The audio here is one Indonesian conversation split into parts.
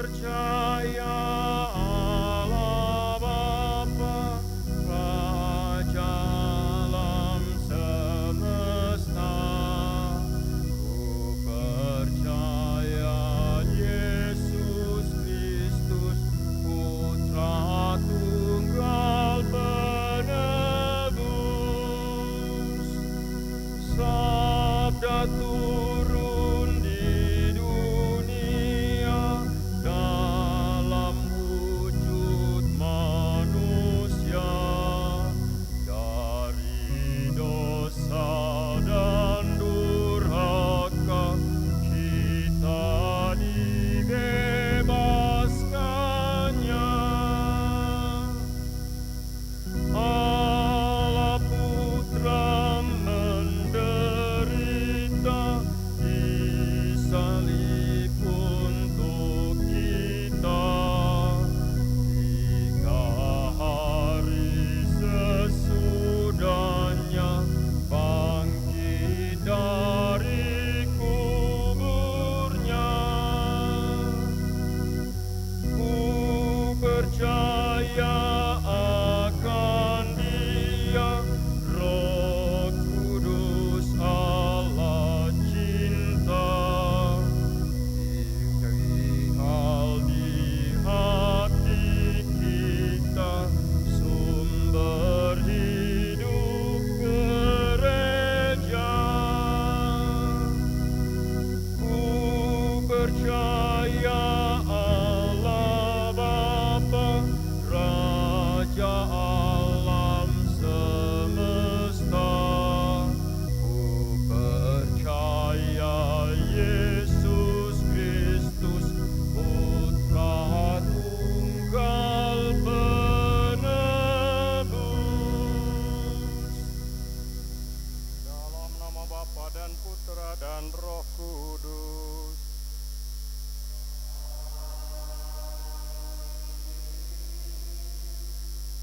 percaya Allah Bapa, Raja alam semesta. Ku percaya Yesus Kristus, Putra Tunggal Penebus. Sabda turun di dunia dalam wujud manusia. Dari dosa dan durhaka kita dibebaskannya. Allah Putra menderita, disalib untuk kita. 3 hari sesudahnya bangkit dari kuburnya. Ku percaya akan Dia, Roh Kudus Allah cinta, tinggal di hati kita, sumber hidup gereja. Ku percaya Allah Bapa, Raja alam semesta. Ku percaya Yesus Kristus, Putra Tunggal Penebus. Dalam nama Bapa dan Putra dan Roh Kudus.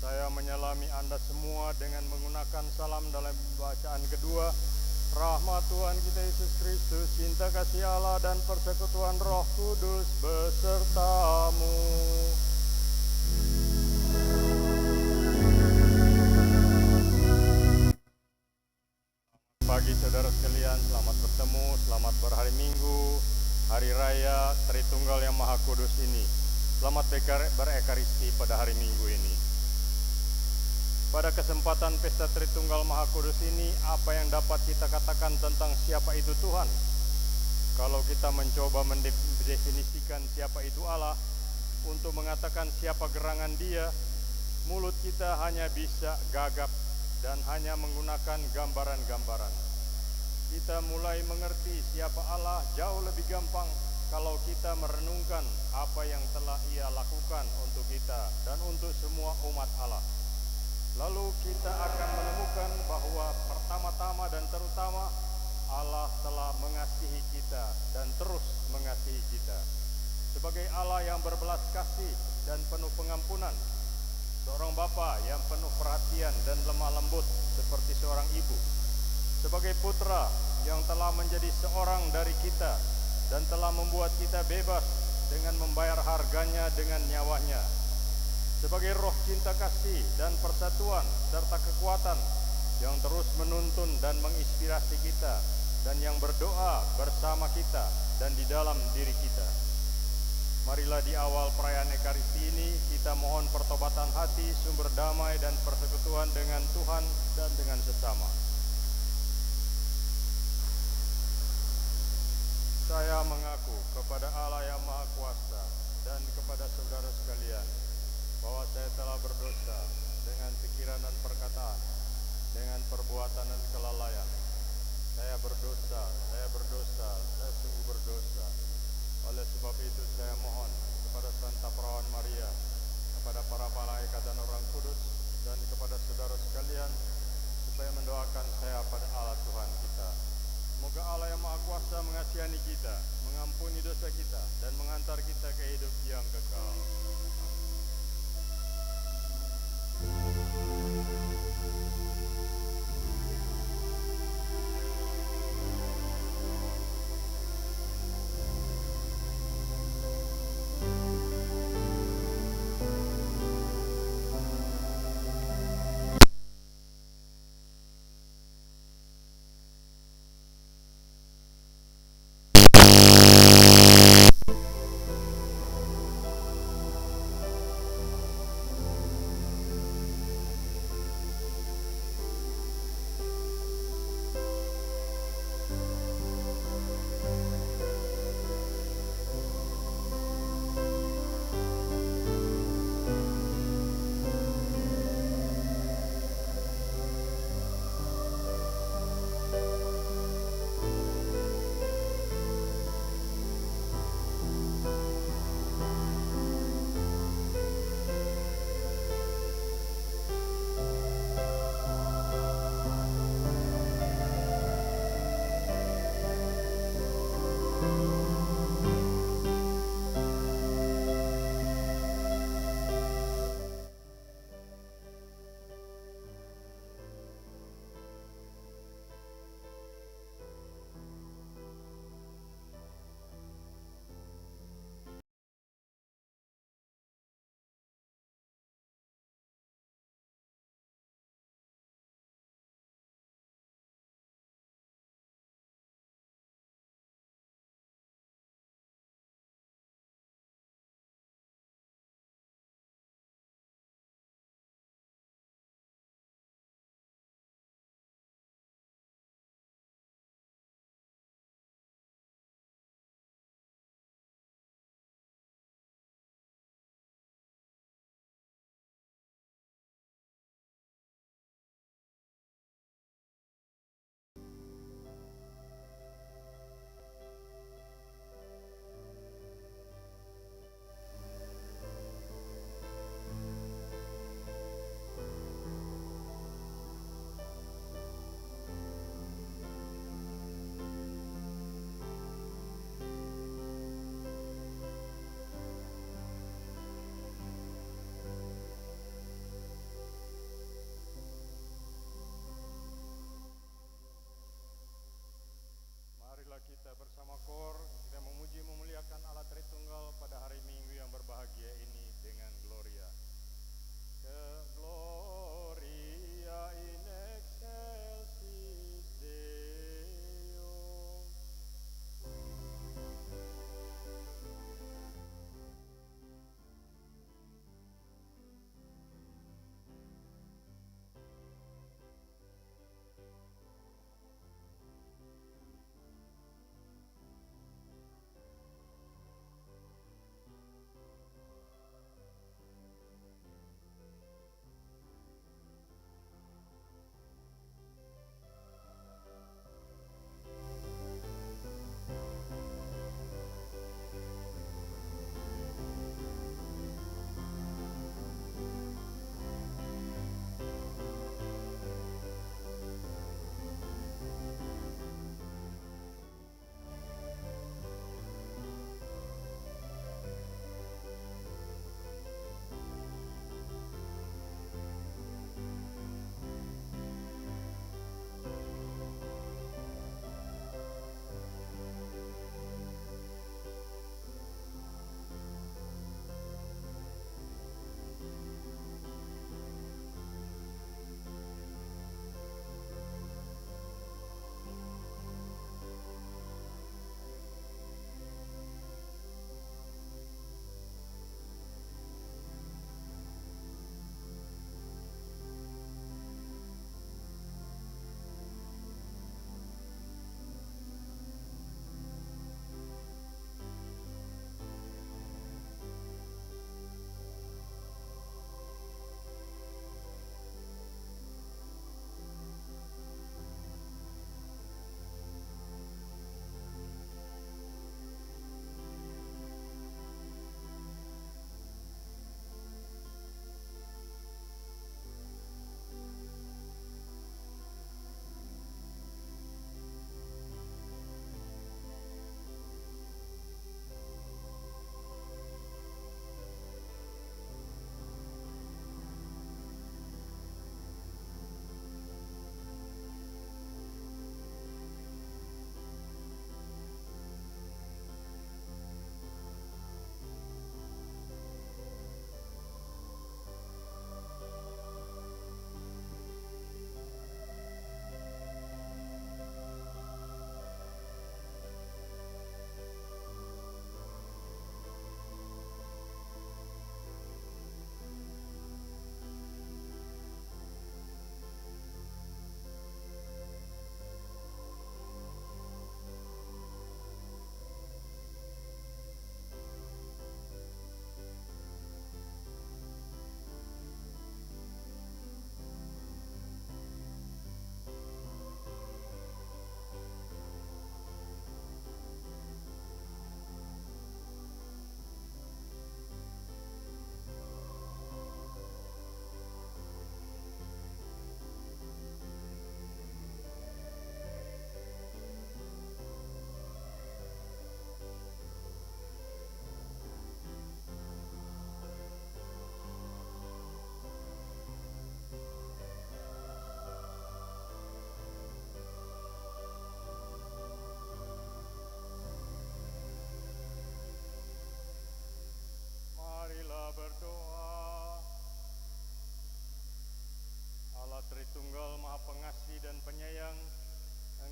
Saya menyalami Anda semua dengan menggunakan salam dalam bacaan kedua. Rahmat Tuhan kita Yesus Kristus, cinta kasih Allah dan persekutuan Roh Kudus besertamu. Pagi saudara sekalian, selamat bertemu, selamat berhari Minggu, Hari Raya Tritunggal yang Maha Kudus ini. Selamat berekaristi pada hari Minggu ini. Pada kesempatan Pesta Tritunggal Maha Kudus ini, apa yang dapat kita katakan tentang siapa itu Tuhan? Kalau kita mencoba mendefinisikan siapa itu Allah, untuk mengatakan siapa gerangan Dia, mulut kita hanya bisa gagap dan hanya menggunakan gambaran-gambaran. Kita mulai mengerti siapa Allah jauh lebih gampang kalau kita merenungkan apa yang telah Ia lakukan untuk kita dan untuk semua umat Allah. Lalu kita akan menemukan bahwa pertama-tama dan terutama Allah telah mengasihi kita dan terus mengasihi kita. Sebagai Allah yang berbelas kasih dan penuh pengampunan, seorang bapa yang penuh perhatian dan lemah lembut seperti seorang ibu. Sebagai putra yang telah menjadi seorang dari kita dan telah membuat kita bebas dengan membayar harganya dengan nyawanya. Sebagai roh cinta kasih dan persatuan serta kekuatan yang terus menuntun dan menginspirasi kita dan yang berdoa bersama kita dan di dalam diri kita. Marilah di awal perayaan Ekaristi ini kita mohon pertobatan hati, sumber damai dan persekutuan dengan Tuhan dan dengan sesama. Saya mengaku kepada Allah yang Maha Kuasa dan kepada saudara sekalian bahwa saya telah berdosa dengan pikiran dan perkataan, dengan perbuatan dan kelalaian. Saya berdosa, saya sungguh berdosa. Oleh sebab itu saya mohon kepada Santa Perawan Maria, kepada para malaikat dan orang kudus, dan kepada saudara sekalian, supaya mendoakan saya pada Allah Tuhan kita. Semoga Allah yang Maha Kuasa mengasihani kita, mengampuni dosa kita, dan mengantar kita ke hidup yang kekal.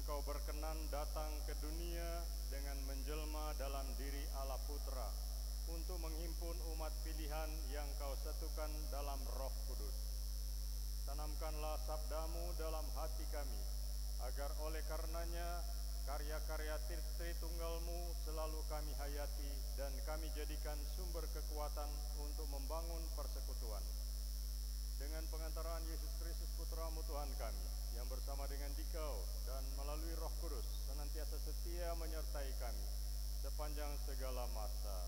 Engkau berkenan datang ke dunia dengan menjelma dalam diri Allah Putra untuk menghimpun umat pilihan yang Kau satukan dalam Roh Kudus. Tanamkanlah sabdamu dalam hati kami, agar oleh karenanya karya-karya Tritunggalmu selalu kami hayati dan kami jadikan sumber kekuatan untuk membangun persekutuan. Dengan pengantaraan Yesus Kristus Putramu Tuhan kami, yang bersama dengan Dikau dan melalui Roh Kudus senantiasa setia menyertai kami sepanjang segala masa.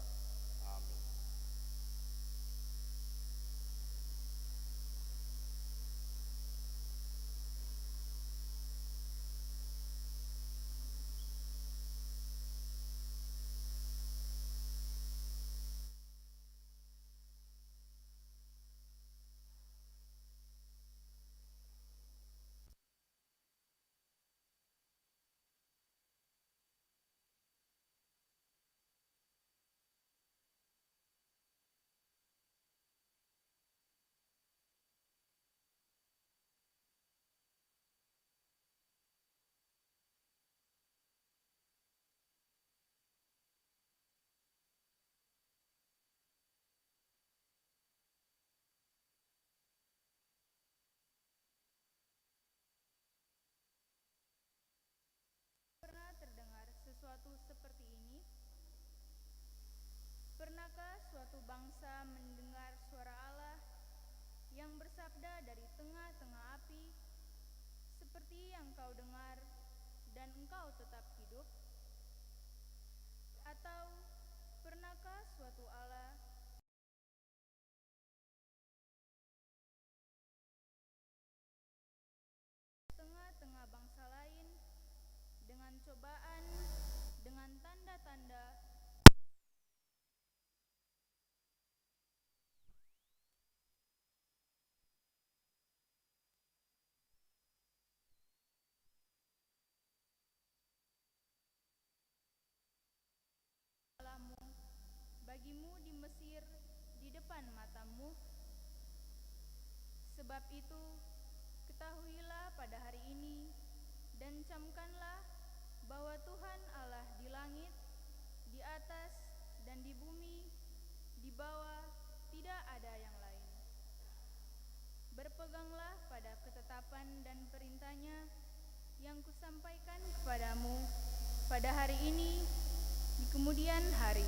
Amin. Pernah terdengar sesuatu seperti ini? Pernahkah suatu bangsa mendengar suara Allah yang bersabda dari tengah-tengah api, seperti yang kau dengar dan engkau tetap hidup? Atau pernahkah suatu Allah tengah-tengah bangsa lain dengan cobaan, dengan tanda-tanda, Allahmu bagimu di Mesir di depan matamu? Sebab itu, ketahuilah pada hari ini dan camkanlah bahwa Tuhan Allah di langit, di atas dan di bumi, di bawah tidak ada yang lain. Berpeganglah pada ketetapan dan perintahnya yang kusampaikan kepadamu pada hari ini di kemudian hari.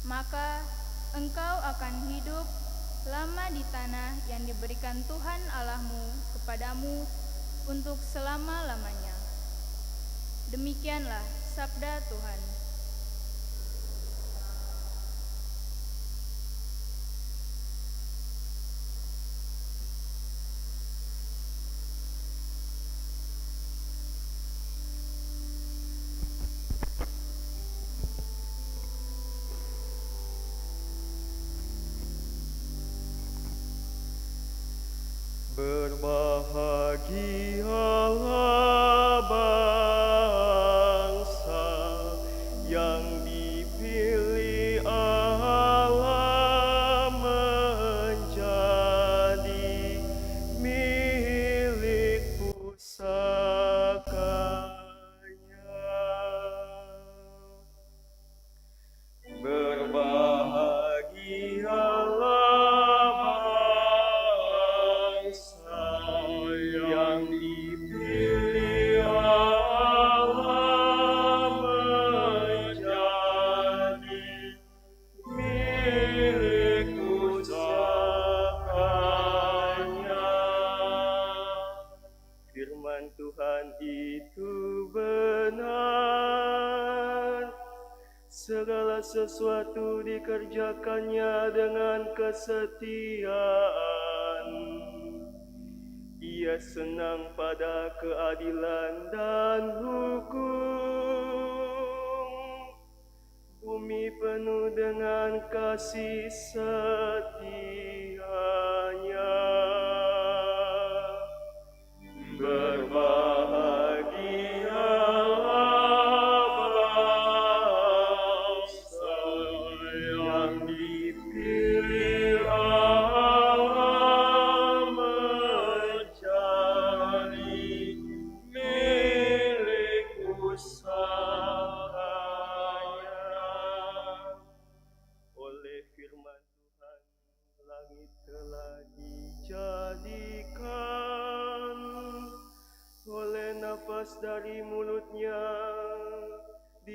Maka engkau akan hidup lama di tanah yang diberikan Tuhan Allahmu kepadamu untuk selama-lamanya. Demikianlah sabda Tuhan. Berbahagialah bangsa yang dipilih Allah menjadi milik pusakanya. Berbahagialah yang dipilih Allah menjadi milik pusakanya. Firman Tuhan itu benar, segala sesuatu dikerjakannya dengan kesetiaan. Ia senang pada keadilan dan hukum. Bumi penuh dengan kasih setianya. Berbahagialah bangsa yang dipilih Allah menjadi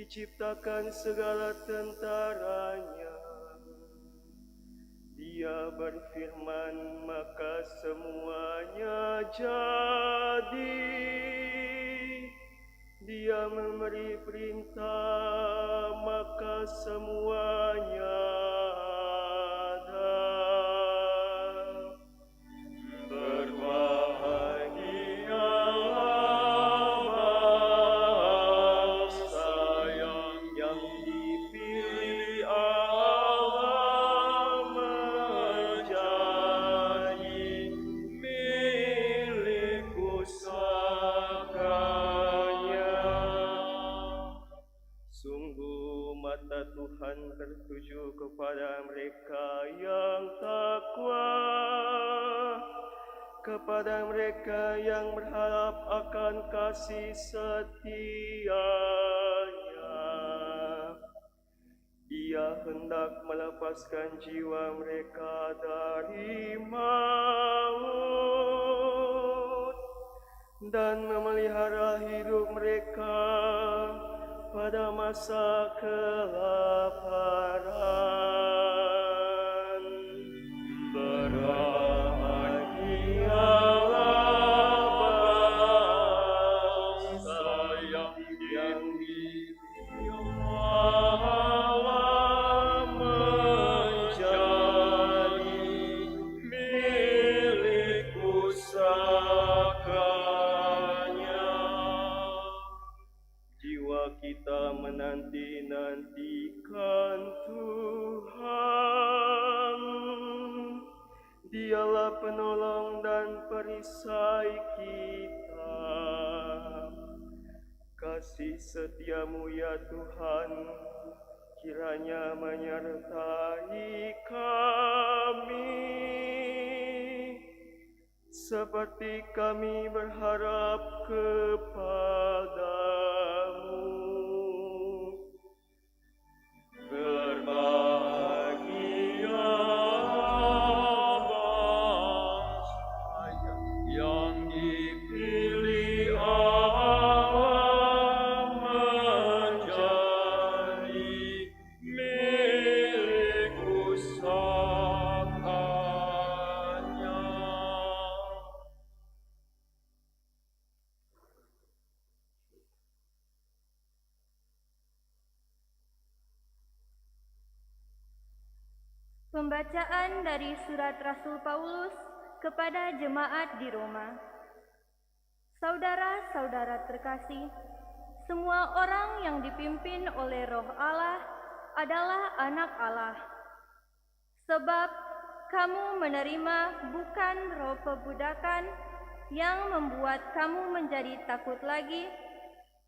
diciptakan segala tentaranya. Dia berfirman, maka semuanya jadi. Dia memberi perintah, maka semuanya ada. Berbahagialah bangsa yang dipilih Allah menjadi milik pusakanya. Sungguh mata Tuhan tertuju kepada mereka yang takwa, kepada mereka yang berharap akan kasih setianya. Dia hendak melepaskan jiwa mereka dari maut dan memelihara hidup mereka pada masa kelaparan. Berbahagialah bangsa yang dipilih Allah menjadi milik pusakanya. Jiwa kita menanti-nantikan Tuhan. Dialah penolong dan perisai kita. Kasih setiamu ya Tuhan, kiranya menyertai kami, seperti kami berharap kepadamu. Berbahagialah bangsa yang dipilih Allah menjadi milik pusakanya. Pembacaan dari surat Rasul Paulus kepada jemaat di Roma. Saudara-saudara terkasih, semua orang yang dipimpin oleh Roh Allah adalah anak Allah. Sebab kamu menerima bukan roh perbudakan yang membuat kamu menjadi takut lagi,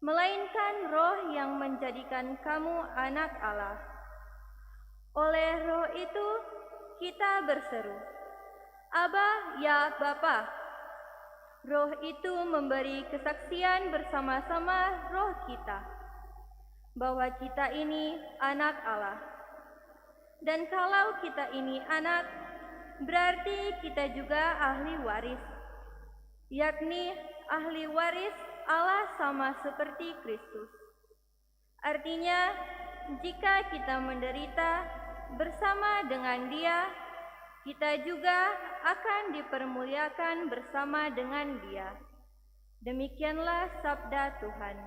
melainkan roh yang menjadikan kamu anak Allah. Oleh roh itu kita berseru, Aba, ya Bapa. Roh itu memberi kesaksian bersama-sama roh kita bahwa kita ini anak Allah. Dan kalau kita ini anak, berarti kita juga ahli waris, yakni ahli waris Allah sama seperti Kristus. Artinya, jika kita menderita bersama dengan Dia, kita juga akan dipermuliakan bersama dengan Dia. Demikianlah sabda Tuhan.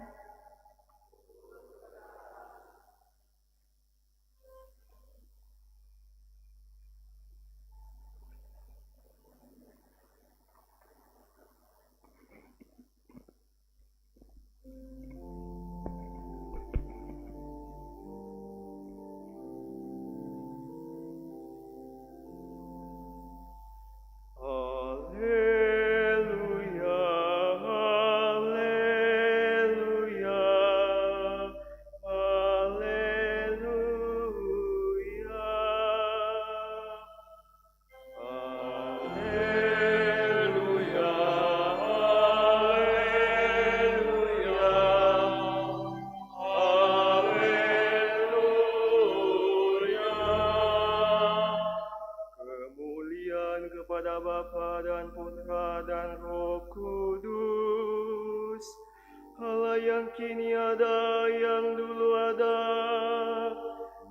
yang kini ada, yang dulu ada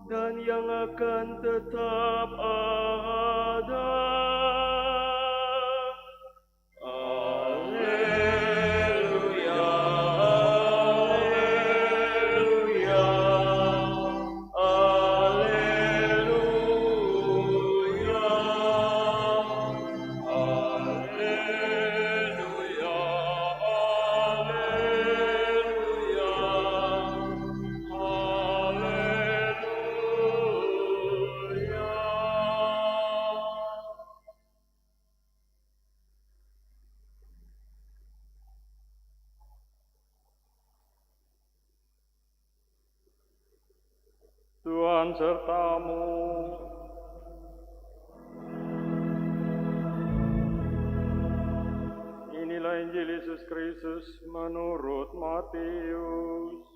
dan yang akan tetap ada. Alleluia, alleluia, alleluia, alleluia, Tuhan sertamu. Inilah Injil Yesus Kristus menurut Matius.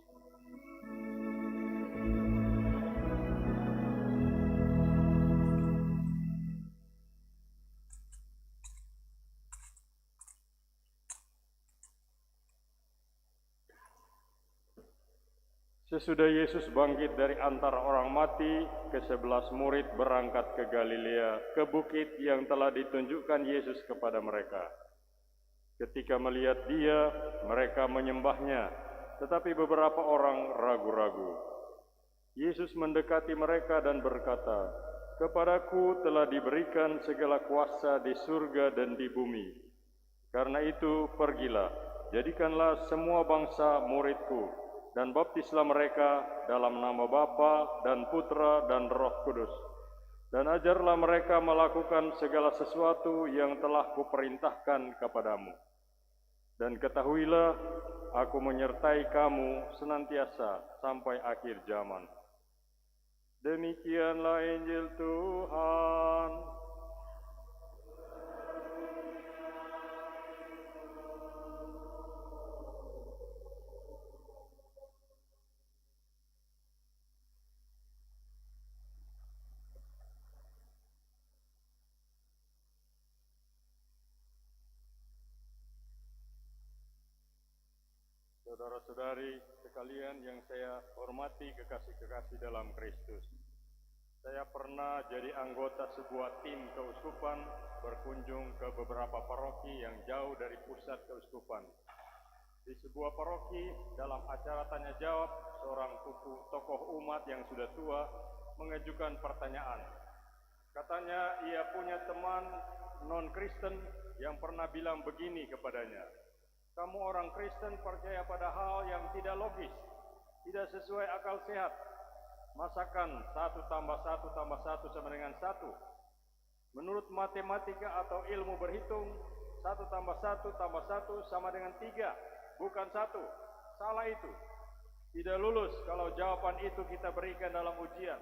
Sesudah Yesus bangkit dari antara orang mati, ke-11 murid berangkat ke Galilea, ke bukit yang telah ditunjukkan Yesus kepada mereka. Ketika melihat Dia, mereka menyembahnya, tetapi beberapa orang ragu-ragu. Yesus mendekati mereka dan berkata, "Kepadaku telah diberikan segala kuasa di surga dan di bumi. Karena itu pergilah, jadikanlah semua bangsa muridku, dan baptislah mereka dalam nama Bapa dan Putra dan Roh Kudus. Dan ajarlah mereka melakukan segala sesuatu yang telah kuperintahkan kepadamu. Dan ketahuilah, aku menyertai kamu senantiasa sampai akhir zaman." Demikianlah Injil Tuhan. Saudara-saudari sekalian yang saya hormati, kekasih-kekasih dalam Kristus. Saya pernah jadi anggota sebuah tim keuskupan berkunjung ke beberapa paroki yang jauh dari pusat keuskupan. Di sebuah paroki, dalam acara tanya jawab, seorang tokoh umat yang sudah tua mengajukan pertanyaan. Katanya ia punya teman non-Kristen yang pernah bilang begini kepadanya, "Kamu orang Kristen percaya pada hal yang tidak logis, tidak sesuai akal sehat. Masakan 1 tambah 1 tambah 1 sama dengan 1. Menurut matematika atau ilmu berhitung, 1 tambah 1 tambah 1 sama dengan 3, bukan 1. Salah itu. Tidak lulus kalau jawaban itu kita berikan dalam ujian.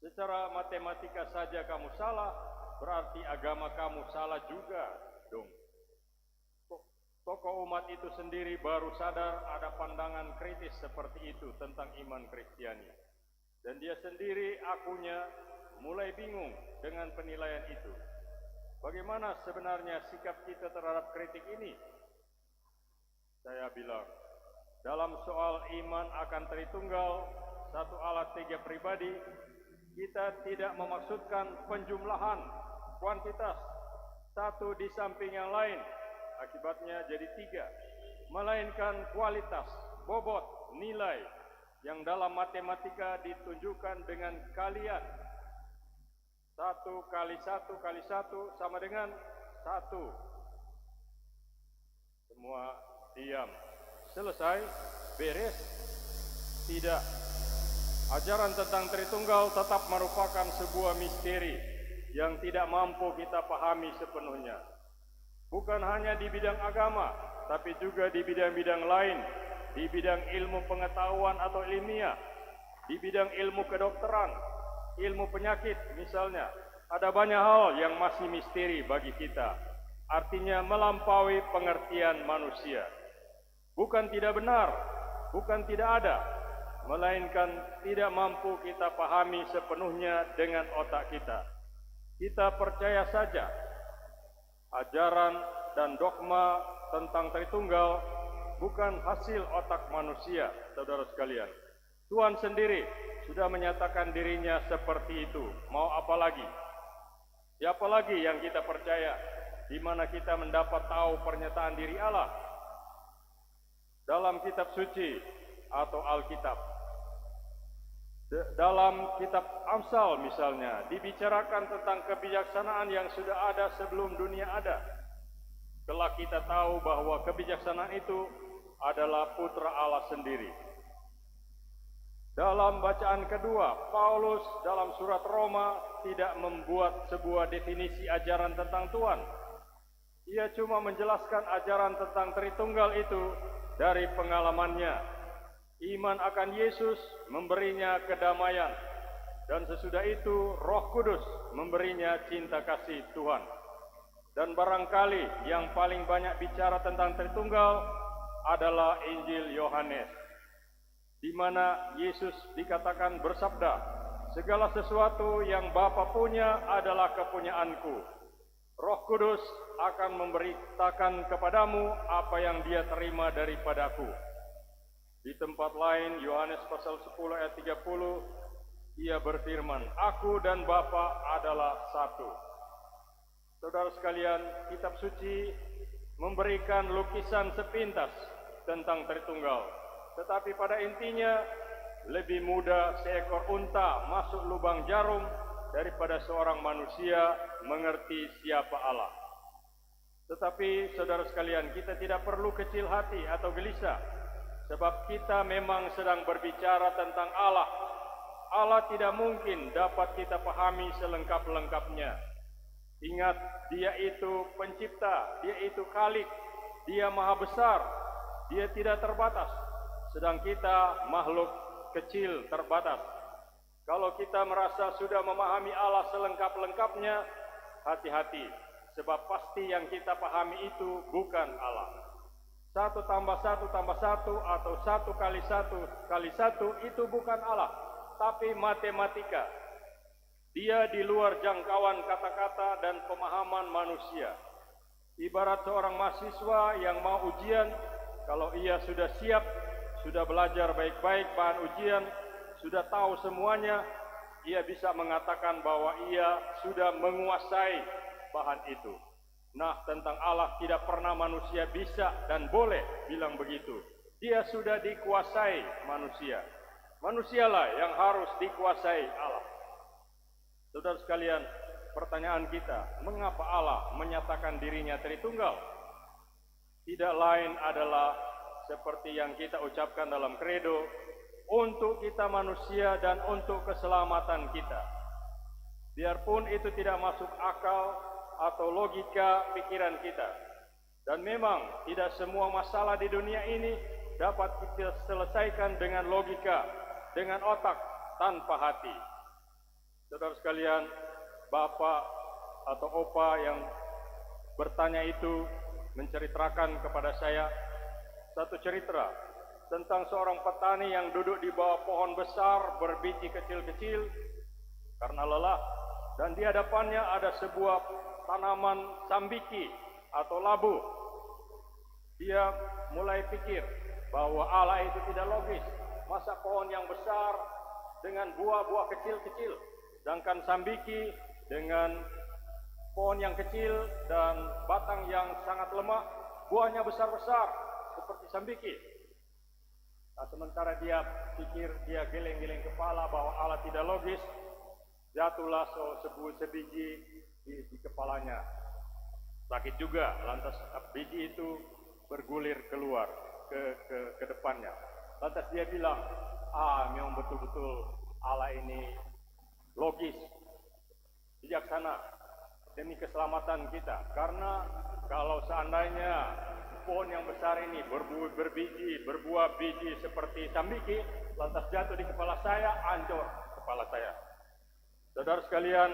Secara matematika saja kamu salah, berarti agama kamu salah juga dong." Tokoh umat itu sendiri baru sadar ada pandangan kritis seperti itu tentang iman Kristiani. Dan dia sendiri akunya mulai bingung dengan penilaian itu. Bagaimana sebenarnya sikap kita terhadap kritik ini? Saya bilang, dalam soal iman akan Tritunggal, satu Allah tiga pribadi, kita tidak memaksudkan penjumlahan, kuantitas, satu di samping yang lain, akibatnya jadi 3, melainkan kualitas, bobot, nilai yang dalam matematika ditunjukkan dengan kalian. 1 kali 1 kali 1 sama dengan 1. Semua diam. Selesai? Beres? Tidak. Ajaran tentang Tritunggal tetap merupakan sebuah misteri yang tidak mampu kita pahami sepenuhnya. Bukan hanya di bidang agama, tapi juga di bidang-bidang lain, di bidang ilmu pengetahuan atau ilmiah, di bidang ilmu kedokteran, ilmu penyakit misalnya. Ada banyak hal yang masih misteri bagi kita, artinya melampaui pengertian manusia. Bukan tidak benar, bukan tidak ada, melainkan tidak mampu kita pahami sepenuhnya dengan otak kita. Kita percaya saja ajaran dan dogma tentang Tritunggal bukan hasil otak manusia, saudara sekalian. Tuhan sendiri sudah menyatakan dirinya seperti itu. Mau apa lagi? Siapa lagi yang kita percaya? Di mana kita mendapat tahu pernyataan diri Allah? Dalam kitab suci atau Alkitab. Dalam kitab Amsal misalnya, dibicarakan tentang kebijaksanaan yang sudah ada sebelum dunia ada. Kelak kita tahu bahwa kebijaksanaan itu adalah putra Allah sendiri. Dalam bacaan kedua, Paulus dalam surat Roma tidak membuat sebuah definisi ajaran tentang Tuhan. Ia cuma menjelaskan ajaran tentang Tritunggal itu dari pengalamannya. Iman akan Yesus memberinya kedamaian, dan sesudah itu Roh Kudus memberinya cinta kasih Tuhan. Dan barangkali yang paling banyak bicara tentang Tritunggal adalah Injil Yohanes, di mana Yesus dikatakan bersabda, "Segala sesuatu yang Bapa punya adalah kepunyaanku. Roh Kudus akan memberitakan kepadamu apa yang Dia terima daripadaku." Di tempat lain, Yohanes pasal 10 ayat 30, ia berfirman, "Aku dan Bapa adalah satu." Saudara sekalian, kitab suci memberikan lukisan sepintas tentang Tritunggal. Tetapi pada intinya, lebih mudah seekor unta masuk lubang jarum daripada seorang manusia mengerti siapa Allah. Tetapi saudara sekalian, kita tidak perlu kecil hati atau gelisah, sebab kita memang sedang berbicara tentang Allah. Allah tidak mungkin dapat kita pahami selengkap-lengkapnya. Ingat, Dia itu pencipta, Dia itu Khalik, Dia maha besar, Dia tidak terbatas. Sedang kita makhluk kecil terbatas. Kalau kita merasa sudah memahami Allah selengkap-lengkapnya, hati-hati, sebab pasti yang kita pahami itu bukan Allah. 1 tambah 1 tambah 1 atau 1 kali 1 kali 1 itu bukan Allah, tapi matematika. Dia di luar jangkauan kata-kata dan pemahaman manusia. Ibarat seorang mahasiswa yang mau ujian, kalau ia sudah siap, sudah belajar baik-baik bahan ujian, sudah tahu semuanya, ia bisa mengatakan bahwa ia sudah menguasai bahan itu. Nah, tentang Allah tidak pernah manusia bisa dan boleh bilang begitu. Dia sudah dikuasai manusia. Manusialah yang harus dikuasai Allah. Saudara sekalian, pertanyaan kita, mengapa Allah menyatakan dirinya Tritunggal? Tidak lain adalah seperti yang kita ucapkan dalam kredo, untuk kita manusia dan untuk keselamatan kita. Biarpun itu tidak masuk akal atau logika pikiran kita. Dan memang tidak semua masalah di dunia ini dapat kita selesaikan dengan logika, dengan otak, tanpa hati. Saudara sekalian, bapak atau opa yang bertanya itu menceritakan kepada saya satu cerita tentang seorang petani yang duduk di bawah pohon besar berbiji kecil-kecil karena lelah, dan di hadapannya ada sebuah tanaman sambiki atau labu. Dia mulai pikir bahwa Allah itu tidak logis. Masa pohon yang besar dengan buah-buah kecil-kecil, sedangkan sambiki dengan pohon yang kecil dan batang yang sangat lemah, buahnya besar-besar seperti sambiki. Nah, sementara dia pikir, dia geleng-geleng kepala bahwa Allah tidak logis, jatuhlah sebiji di kepalanya. Sakit juga, lantas biji itu bergulir keluar ke depannya. Lantas dia bilang, memang betul-betul Allah ini logis, bijaksana demi keselamatan kita. Karena kalau seandainya pohon yang besar ini berbuah biji seperti sambiki, lantas jatuh di kepala saya, hancur kepala saya. Saudara sekalian,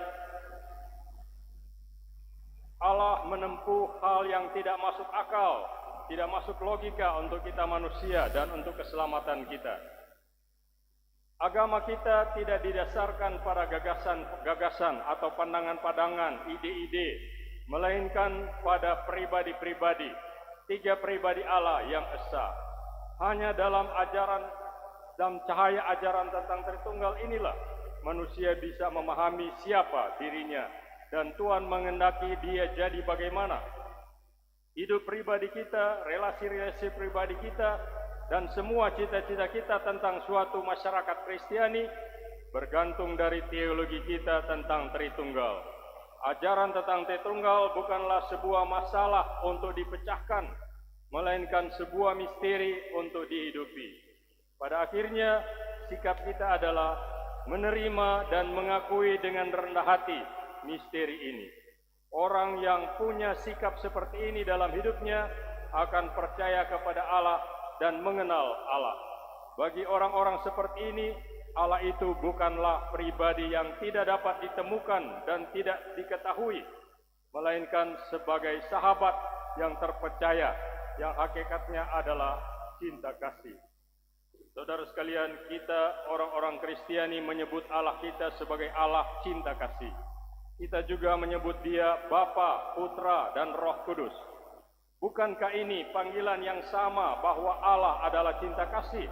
Allah menempuh hal yang tidak masuk akal, tidak masuk logika untuk kita manusia dan untuk keselamatan kita. Agama kita tidak didasarkan pada gagasan atau pandangan-pandangan, ide-ide, melainkan pada pribadi-pribadi, 3 pribadi Allah yang esa. Hanya dalam ajaran dalam cahaya ajaran tentang Tritunggal inilah manusia bisa memahami siapa dirinya dan Tuhan menghendaki dia jadi bagaimana. Hidup pribadi kita, relasi-relasi pribadi kita, dan semua cita-cita kita tentang suatu masyarakat Kristiani bergantung dari teologi kita tentang Tritunggal. Ajaran tentang Tritunggal bukanlah sebuah masalah untuk dipecahkan, melainkan sebuah misteri untuk dihidupi. Pada akhirnya, sikap kita adalah menerima dan mengakui dengan rendah hati misteri ini. Orang yang punya sikap seperti ini dalam hidupnya akan percaya kepada Allah dan mengenal Allah. Bagi orang-orang seperti ini, Allah itu bukanlah pribadi yang tidak dapat ditemukan dan tidak diketahui, melainkan sebagai sahabat yang terpercaya, yang hakikatnya adalah cinta kasih. Saudara sekalian, kita orang-orang Kristiani menyebut Allah kita sebagai Allah cinta kasih. Kita juga menyebut Dia Bapa, Putra, dan Roh Kudus. Bukankah ini panggilan yang sama bahwa Allah adalah cinta kasih,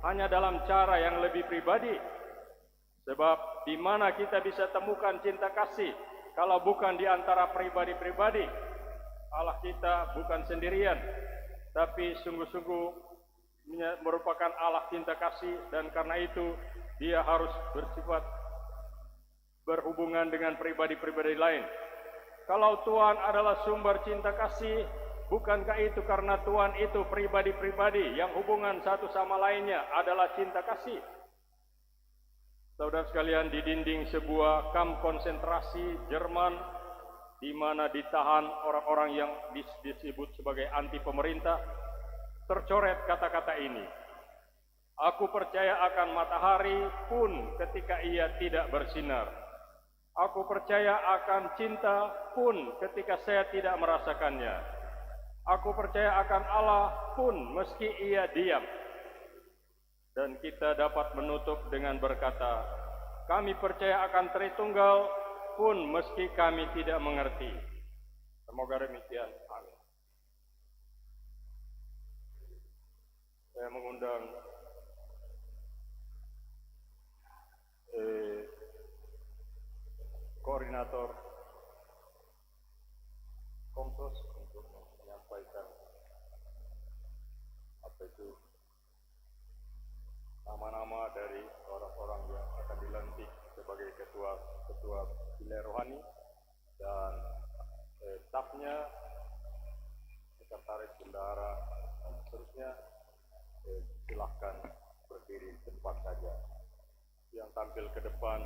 hanya dalam cara yang lebih pribadi? Sebab di mana kita bisa temukan cinta kasih kalau bukan di antara pribadi-pribadi? Allah kita bukan sendirian, tapi sungguh-sungguh merupakan Allah cinta kasih, dan karena itu dia harus bersifat berhubungan dengan pribadi-pribadi lain. Kalau Tuhan adalah sumber cinta kasih, bukankah itu karena Tuhan itu pribadi-pribadi yang hubungan satu sama lainnya adalah cinta kasih? Saudara sekalian, di dinding sebuah kamp konsentrasi Jerman di mana ditahan orang-orang yang disebut sebagai anti pemerintah, tercoret kata-kata ini. Aku percaya akan matahari pun ketika ia tidak bersinar. Aku percaya akan cinta pun ketika saya tidak merasakannya. Aku percaya akan Allah pun meski ia diam. Dan kita dapat menutup dengan berkata, kami percaya akan Tritunggal pun meski kami tidak mengerti. Semoga demikian. Amin. Saya mengundang koordinator Komsos untuk menyampaikan apa itu nama-nama dari orang-orang yang akan dilantik sebagai ketua wilayah rohani dan stafnya, sekretaris bendahara dan seterusnya. Silahkan berdiri tempat saja. Yang tampil ke depan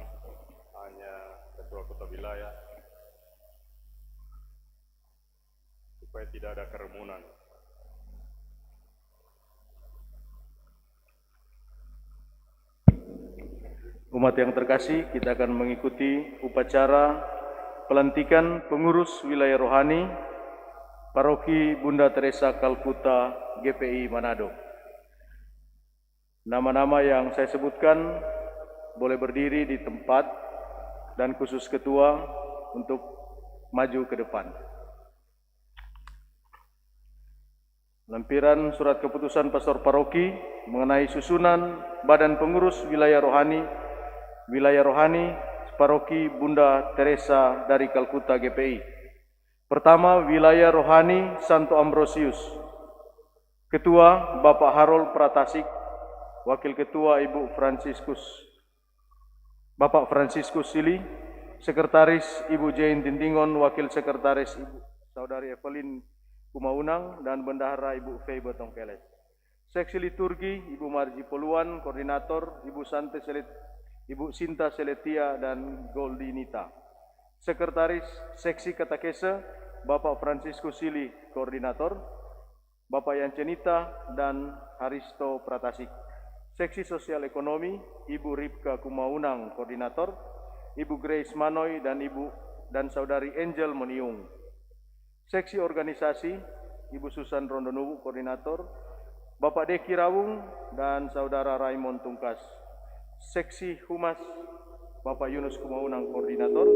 hanya ketua-ketua wilayah supaya tidak ada kerumunan. Umat yang terkasih, kita akan mengikuti upacara pelantikan pengurus wilayah rohani Paroki Bunda Teresa Kalkuta GPI Manado. Nama-nama yang saya sebutkan boleh berdiri di tempat dan khusus ketua untuk maju ke depan. Lampiran surat keputusan pastor paroki mengenai susunan badan pengurus wilayah rohani Paroki Bunda Teresa dari Kalkuta GPI. Pertama, wilayah rohani Santo Ambrosius. Ketua Bapak Harold Pratasik, Wakil Ketua Bapak Franciscus Sili, Sekretaris Ibu Jane Tintingon, Wakil Sekretaris Ibu Saudari Evelyn Kumaunang, dan Bendahara Ibu Fei Botongkeles. Seksi liturgi Ibu Marji Poluan, Koordinator Ibu Sinta Seletia dan Goldinita. Sekretaris Seksi Katekese Bapak Franciscus Sili, Koordinator, Bapak Yancenita dan Haristo Pratasik. Seksi Sosial Ekonomi Ibu Ripka Kumaunang, Koordinator, Ibu Grace Manoy dan Saudari Angel Meniung. Seksi Organisasi Ibu Susan Rondonubu, Koordinator, Bapak Deki Rawung dan Saudara Raymond Tungkas. Seksi Humas Bapak Yunus Kumaunang, Koordinator,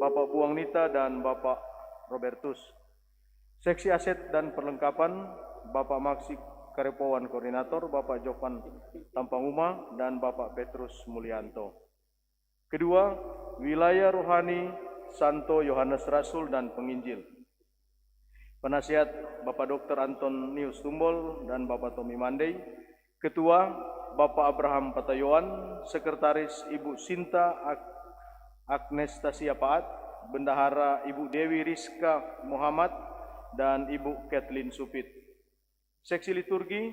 Bapak Buang Nita dan Bapak Robertus. Seksi Aset dan Perlengkapan Bapak Maksi Karepowan Koordinator Bapak Jovan Tampanguma dan Bapak Petrus Mulyanto. Kedua, wilayah rohani Santo Yohanes Rasul dan Penginjil. Penasihat Bapak Dr. Antonius Tumbol dan Bapak Tommy Mandey. Ketua Bapak Abraham Patayoan, Sekretaris Ibu Sinta Agnestasia Paat, Bendahara Ibu Dewi Rizka Muhammad dan Ibu Kathleen Supit. Seksi liturgi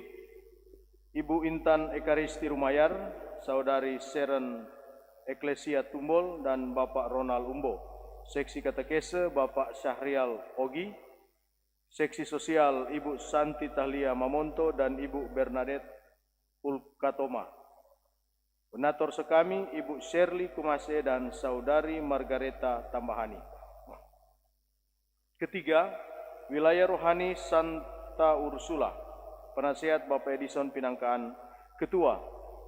Ibu Intan Ekaristi Rumayar, Saudari Sharon Eklesia Tumbol dan Bapak Ronald Umbo. Seksi katekese Bapak Syahrial Ogi. Seksi sosial Ibu Santi Tahlia Mamonto dan Ibu Bernadette Ulkatoma. Donatur sekami Ibu Shirley Kumase dan Saudari Margareta Tambahani. Ketiga, wilayah rohani Santa Ursula. Penasihat Bapak Edison Pinangkaan. Ketua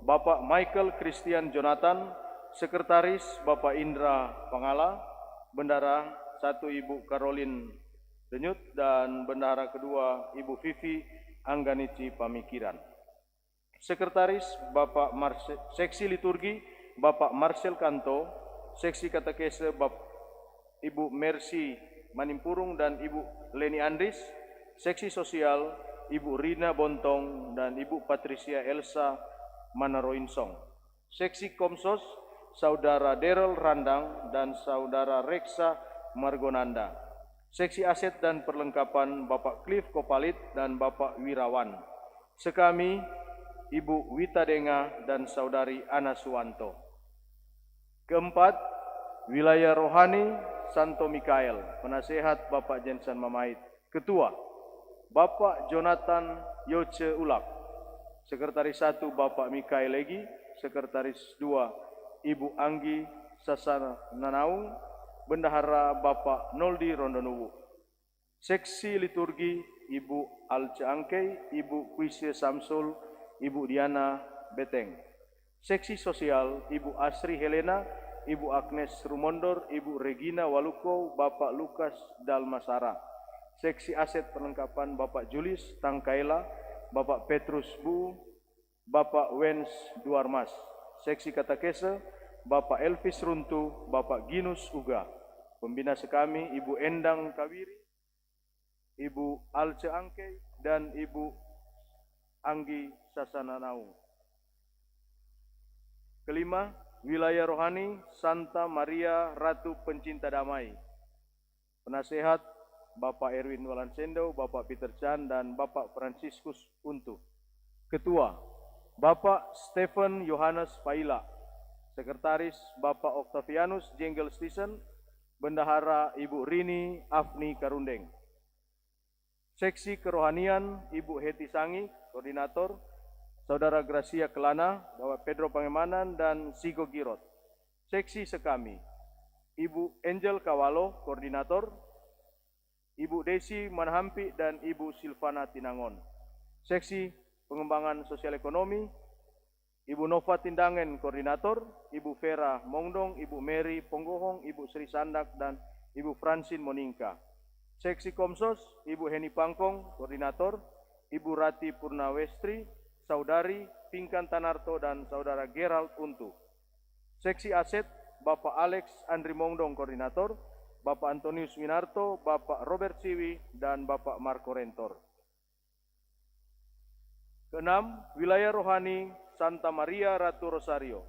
Bapak Michael Christian Jonathan. Sekretaris Bapak Indra Pangala. Bendahara 1 Ibu Caroline Denyut dan bendahara kedua Ibu Vivi Angganici Pamikiran. Sekretaris Bapak Seksi liturgi Bapak Marcel Kanto. Seksi katekese Bapak Ibu Mercy Manimpurung dan Ibu Leni Andris. Seksi sosial Ibu Rina Bontong dan Ibu Patricia Elsa Manaroinsong. Seksi Komsos Saudara Daryl Randang dan Saudara Reksa Margonanda. Seksi aset dan perlengkapan Bapak Cliff Kopalit dan Bapak Wirawan. Sekami Ibu Wita Denga dan Saudari Ana Suwanto. Keempat, wilayah rohani Santo Mikael. Penasehat Bapak Jensen Mamait. Ketua Bapak Jonathan Yoce Ulak. Sekretaris 1 Bapak Mikael Legi. Sekretaris 2 Ibu Anggi Sasana Nanaung. Bendahara Bapak Noldi Rondonuwu. Seksi liturgi Ibu Alce Angkei, Ibu Kuisye Samsul, Ibu Diana Beteng. Seksi sosial Ibu Asri Helena, Ibu Agnes Rumondor, Ibu Regina Waluko, Bapak Lukas Dalmasara. Seksi aset perlengkapan Bapak Julis Tangkaila, Bapak Petrus Bu, Bapak Wens Duarmas. Seksi katekese Bapak Elvis Runtu, Bapak Ginus Uga. Pembina sekami Ibu Endang Kawiri, Ibu Alce Angkei dan Ibu Anggi Sasana Naung. Kelima, wilayah rohani Santa Maria Ratu Pencinta Damai. Penasehat Bapak Erwin Walansendo, Bapak Peter Chan dan Bapak Franciscus Untu. Ketua Bapak Stephen Yohanes Paila. Sekretaris Bapak Octavianus Jenggel Stisen. Bendahara Ibu Rini Afni Karundeng. Seksi kerohanian Ibu Heti Sangi, Koordinator. Saudara Gracia Kelana, Bapak Pedro Pangemanan dan Sigo Girot. Seksi sekami Ibu Angel Kawalo, Koordinator. Ibu Desi Manhampi dan Ibu Silvana Tinangon. Seksi pengembangan sosial ekonomi Ibu Nova Tindangen, Koordinator. Ibu Vera Mongdong, Ibu Mary Ponggohong, Ibu Sri Sandak dan Ibu Francine Moningka. Seksi Komsos Ibu Heni Pangkong, Koordinator. Ibu Rati Purnawestri, Saudari Pinkan Tanarto dan Saudara Gerald Untu. Seksi aset Bapak Alex Andri Mongdong, Koordinator. Bapak Antonius Winarto, Bapak Robert Siwi dan Bapak Marco Rentor. Keenam, wilayah rohani Santa Maria Ratu Rosario.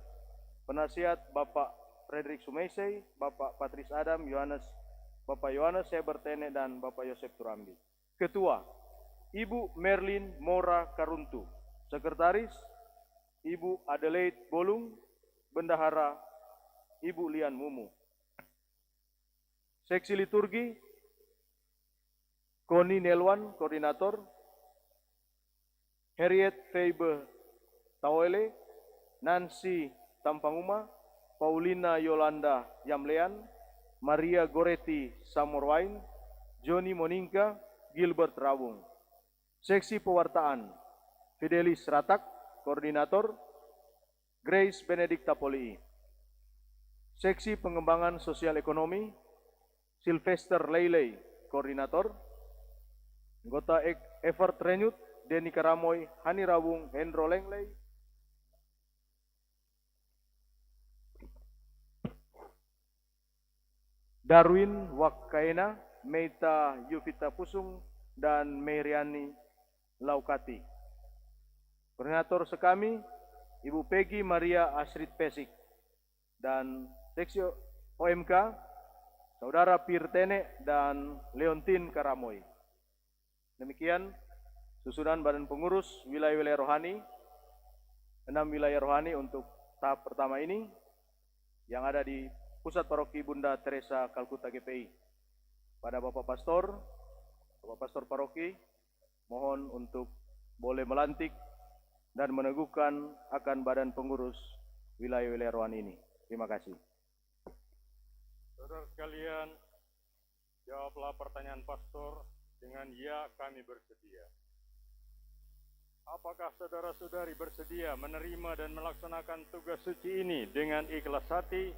Penasihat Bapak Frederick Sumeisei, Bapak Patrice Adam, Bapak Yohanes Hebertene dan Bapak Yosef Turambi. Ketua Ibu Merlin Mora Karuntu. Sekretaris Ibu Adelaide Bolung. Bendahara Ibu Lian Mumu. Seksi liturgi Koni Nelwan, Koordinator. Harriet Feibe Tawele, Nancy Tampanguma, Paulina Yolanda Yamlean, Maria Goretti Samorwain, Joni Moninka, Gilbert Rawung. Seksi pewartaan Fidelis Ratak, Koordinator. Grace Benedicta Polii. Seksi pengembangan sosial ekonomi Sylvester Leilei, Koordinator. Anggota Evert Renyut, Denny Karamoy, Hani Rawung, Hendro Lengley, Darwin Wakaena, Meita Yuvita Pusung, dan Meriani Laukati. Koordinator sekami, Ibu Peggy Maria Asrid Pesik, dan Seksi OMK, Saudara Pirtene dan Leontin Karamoy. Demikian susunan Badan Pengurus wilayah-wilayah rohani, 6 wilayah rohani untuk tahap pertama ini yang ada di Pusat Paroki Bunda Teresa Kalkuta GPI. Pada Bapak Pastor Paroki, mohon untuk boleh melantik dan meneguhkan akan Badan Pengurus wilayah-wilayah rohani ini. Terima kasih. Saudara sekalian, jawablah pertanyaan pastor dengan ya, kami bersedia. Apakah saudara-saudari bersedia menerima dan melaksanakan tugas suci ini dengan ikhlas hati?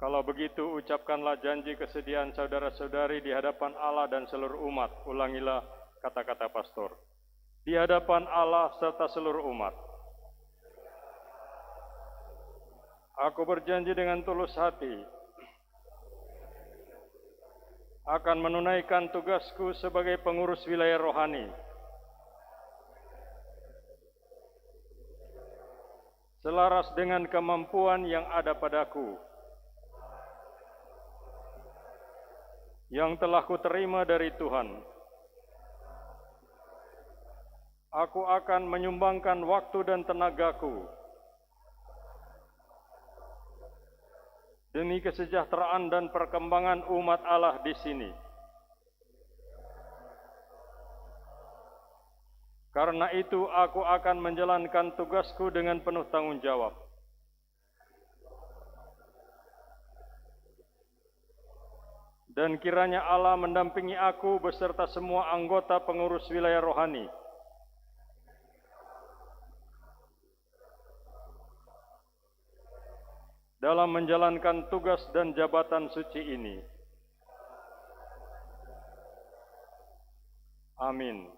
Kalau begitu, ucapkanlah janji kesediaan saudara-saudari di hadapan Allah dan seluruh umat. Ulangilah kata-kata pastor. Di hadapan Allah serta seluruh umat. Aku berjanji dengan tulus hati akan menunaikan tugasku sebagai pengurus wilayah rohani selaras dengan kemampuan yang ada padaku, yang telah kuterima dari Tuhan. Aku akan menyumbangkan waktu dan tenagaku demi kesejahteraan dan perkembangan umat Allah di sini. Karena itu, aku akan menjalankan tugasku dengan penuh tanggung jawab. Dan kiranya Allah mendampingi aku beserta semua anggota pengurus wilayah rohani dalam menjalankan tugas dan jabatan suci ini. Amin.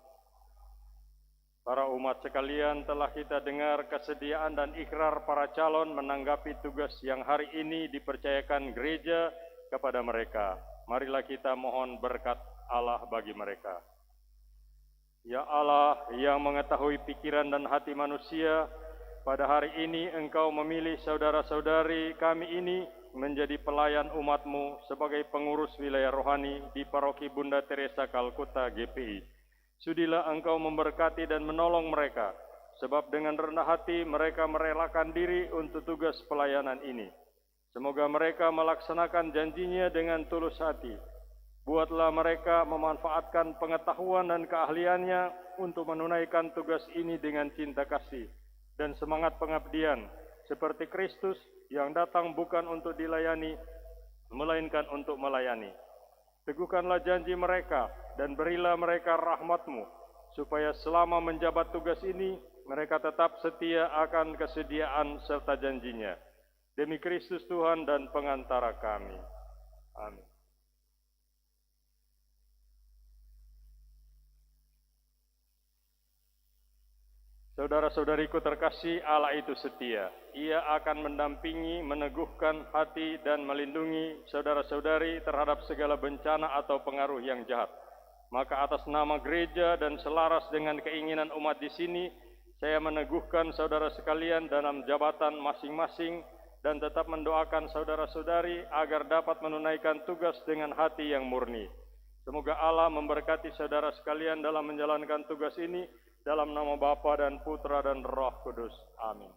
Para umat sekalian, telah kita dengar kesediaan dan ikrar para calon menanggapi tugas yang hari ini dipercayakan gereja kepada mereka. Marilah kita mohon berkat Allah bagi mereka. Ya Allah yang mengetahui pikiran dan hati manusia, pada hari ini Engkau memilih saudara-saudari kami ini menjadi pelayan umat-Mu sebagai pengurus wilayah rohani di Paroki Bunda Teresa Kalkuta GPI. Sudilah Engkau memberkati dan menolong mereka, sebab dengan rendah hati mereka merelakan diri untuk tugas pelayanan ini. Semoga mereka melaksanakan janjinya dengan tulus hati. Buatlah mereka memanfaatkan pengetahuan dan keahliannya untuk menunaikan tugas ini dengan cinta kasih dan semangat pengabdian, seperti Kristus yang datang bukan untuk dilayani, melainkan untuk melayani. Teguhkanlah janji mereka dan berilah mereka rahmat-Mu, supaya selama menjabat tugas ini, mereka tetap setia akan kesediaan serta janjinya. Demi Kristus Tuhan dan pengantara kami. Amin. Saudara-saudariku terkasih, Allah itu setia. Ia akan mendampingi, meneguhkan hati dan melindungi saudara-saudari terhadap segala bencana atau pengaruh yang jahat. Maka atas nama gereja dan selaras dengan keinginan umat di sini, saya meneguhkan saudara sekalian dalam jabatan masing-masing dan tetap mendoakan saudara-saudari agar dapat menunaikan tugas dengan hati yang murni. Semoga Allah memberkati saudara sekalian dalam menjalankan tugas ini, dalam nama Bapa dan Putra dan Roh Kudus. Amin.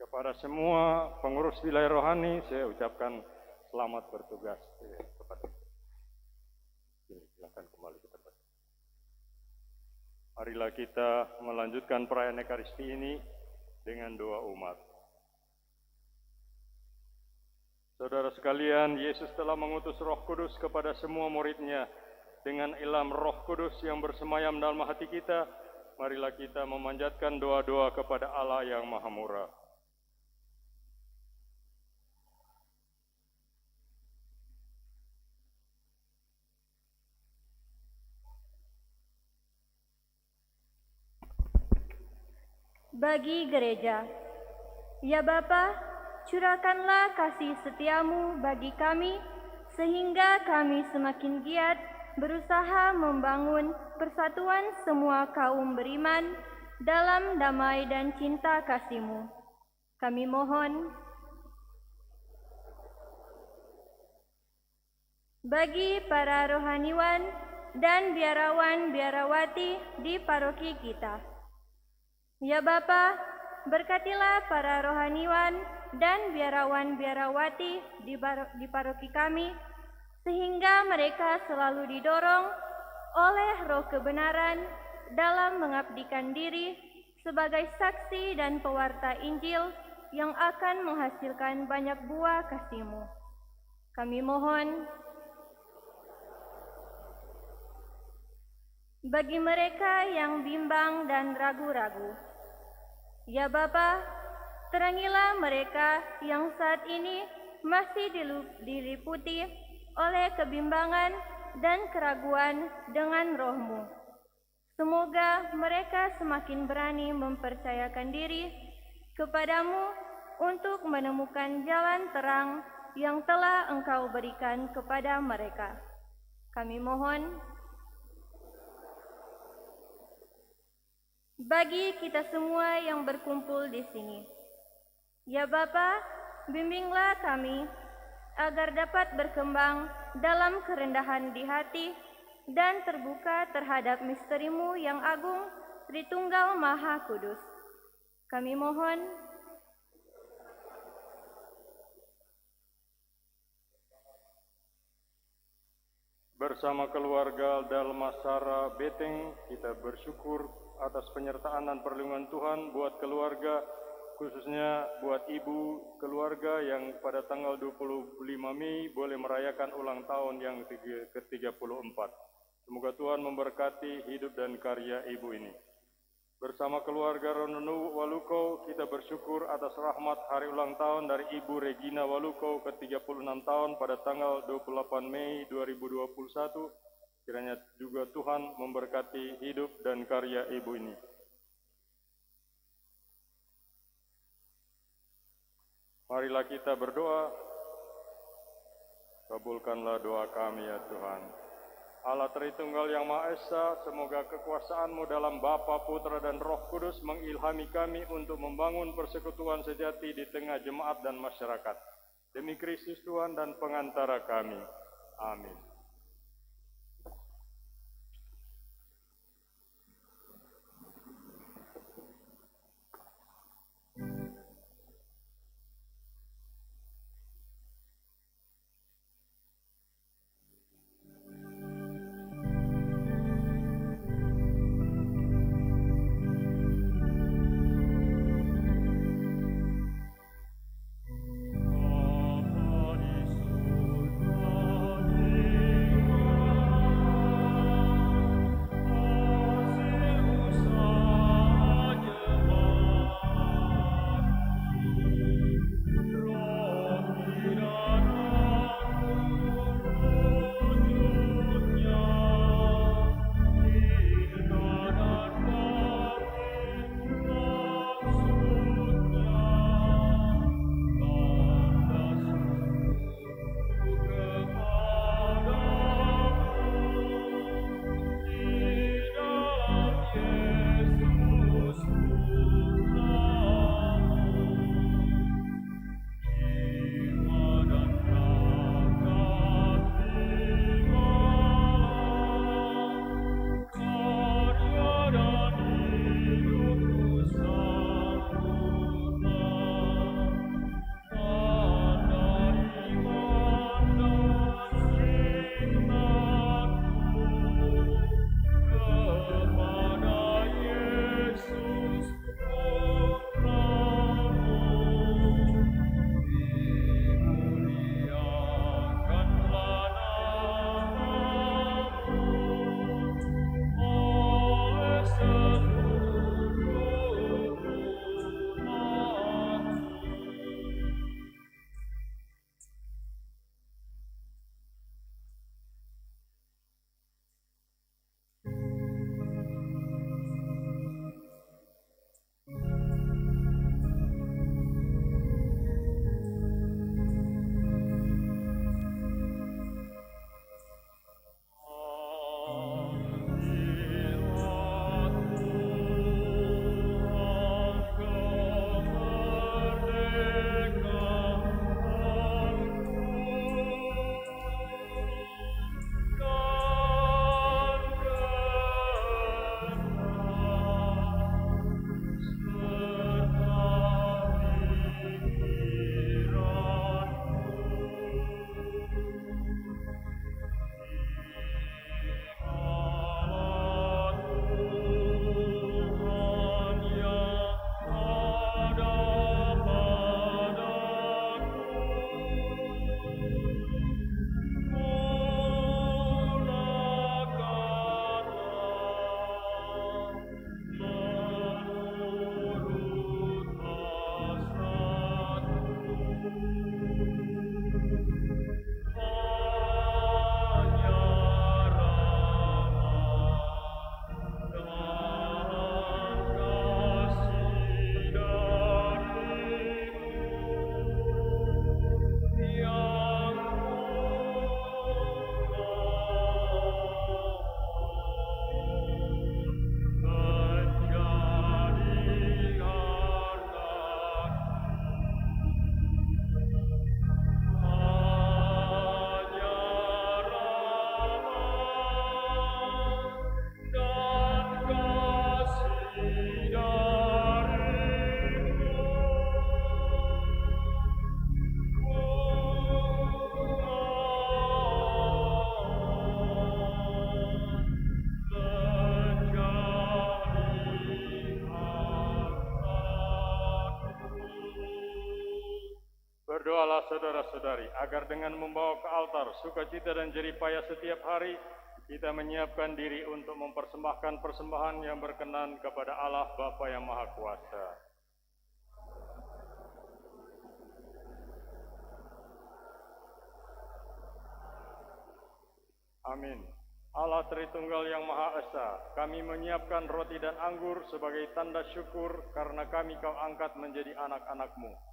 Kepada semua pengurus wilayah rohani, saya ucapkan selamat bertugas. Silakan kembali ke tempat. Marilah kita melanjutkan perayaan Ekaristi ini dengan doa umat. Saudara sekalian, Yesus telah mengutus Roh Kudus kepada semua murid-Nya. Dengan ilham Roh Kudus yang bersemayam dalam hati kita, marilah kita memanjatkan doa-doa kepada Allah yang Maha Murah. Bagi gereja, ya Bapa, curahkanlah kasih setiamu bagi kami, sehingga kami semakin giat berusaha membangun persatuan semua kaum beriman dalam damai dan cinta kasih-Mu. Kami mohon bagi para rohaniwan dan biarawan-biarawati di paroki kita. Ya Bapa, berkatilah para rohaniwan dan biarawan-biarawati di paroki kami, sehingga mereka selalu didorong oleh roh kebenaran dalam mengabdikan diri sebagai saksi dan pewarta Injil yang akan menghasilkan banyak buah kasih-Mu. Kami mohon bagi mereka yang bimbang dan ragu-ragu. Ya Bapa, terangilah mereka yang saat ini masih diliputi oleh kebimbangan dan keraguan dengan Roh-Mu. Semoga mereka semakin berani mempercayakan diri kepadamu untuk menemukan jalan terang yang telah Engkau berikan kepada mereka. Kami mohon bagi kita semua yang berkumpul di sini. Ya Bapa, bimbinglah kami agar dapat berkembang dalam kerendahan di hati dan terbuka terhadap misteri-Mu yang agung, Tritunggal Maha Kudus. Kami mohon bersama keluarga Dalmasara Beteng, kita bersyukur atas penyertaan dan perlindungan Tuhan buat keluarga, khususnya buat ibu keluarga yang pada tanggal 25 Mei boleh merayakan ulang tahun yang ke-34. Semoga Tuhan memberkati hidup dan karya ibu ini. Bersama keluarga Rononu Waluko, kita bersyukur atas rahmat hari ulang tahun dari Ibu Regina Waluko ke-36 tahun pada tanggal 28 Mei 2021. Kiranya juga Tuhan memberkati hidup dan karya ibu ini. Marilah kita berdoa. Kabulkanlah doa kami ya Tuhan. Allah Tritunggal yang Maha Esa, semoga kekuasaan-Mu dalam Bapa, Putra, dan Roh Kudus mengilhami kami untuk membangun persekutuan sejati di tengah jemaat dan masyarakat. Demi Kristus Tuhan dan pengantara kami. Amin. Apa di surga Berdoalah saudara-saudari, agar dengan membawa ke altar sukacita dan jeripaya setiap hari, kita menyiapkan diri untuk mempersembahkan persembahan yang berkenan kepada Allah Bapa yang Maha Kuasa. Amin. Allah Tritunggal yang Maha Esa, kami menyiapkan roti dan anggur sebagai tanda syukur karena kami Kau angkat menjadi anak-anak-Mu.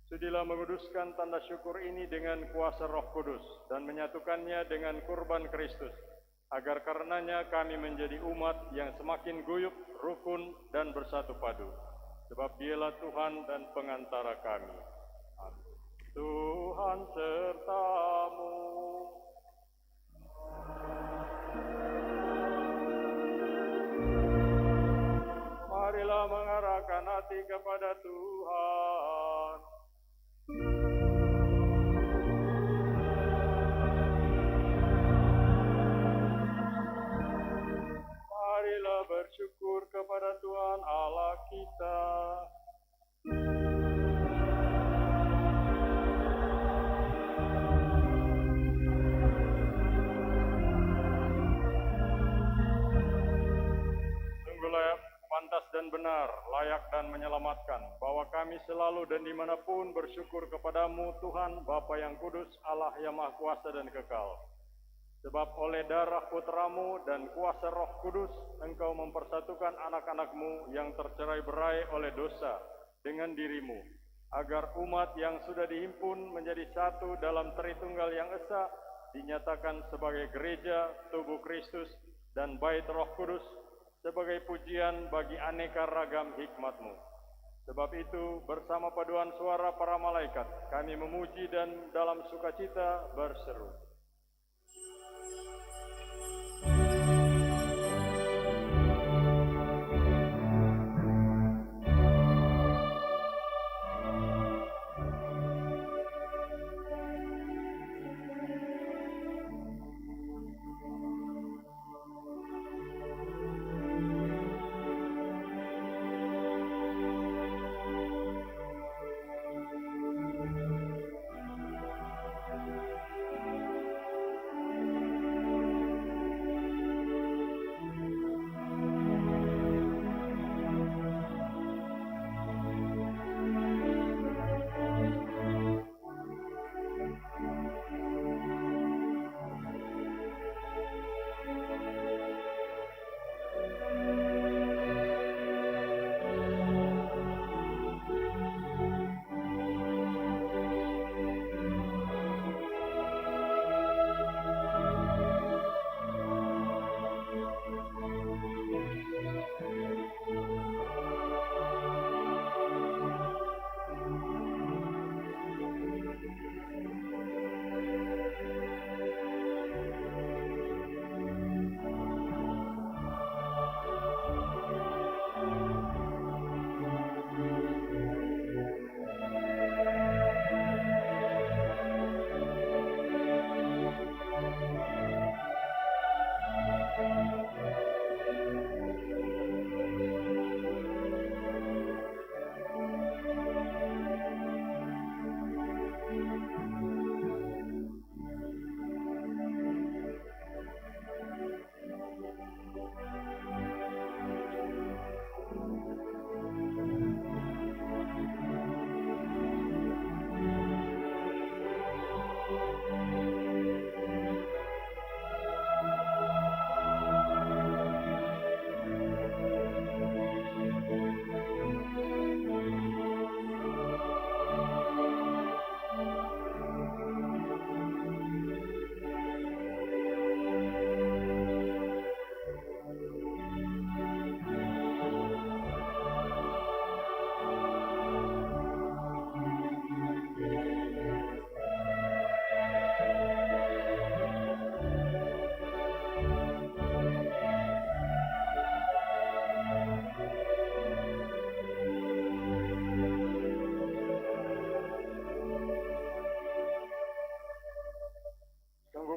Sudilah menguduskan tanda syukur ini dengan kuasa Roh Kudus dan menyatukannya dengan kurban Kristus, agar karenanya kami menjadi umat yang semakin guyup, rukun, dan bersatu padu. Sebab Dialah Tuhan dan pengantara kami. Amin. Tuhan sertamu. Marilah mengarahkan hati kepada Tuhan. Marilah bersyukur kepada Tuhan Allah kita. Sungguhlah pantas dan benar, layak dan menyelamatkan, bahwa kami selalu dan dimanapun bersyukur kepadamu, Tuhan, Bapa yang kudus, Allah yang Maha Kuasa dan kekal. Sebab oleh darah putramu dan kuasa Roh Kudus, Engkau mempersatukan anak-anak-Mu yang tercerai-berai oleh dosa dengan dirimu, agar umat yang sudah dihimpun menjadi satu dalam Tritunggal yang Esa, dinyatakan sebagai gereja, tubuh Kristus, dan bait Roh Kudus, sebagai pujian bagi aneka ragam hikmat-Mu. Sebab itu, bersama paduan suara para malaikat, kami memuji dan dalam sukacita berseru.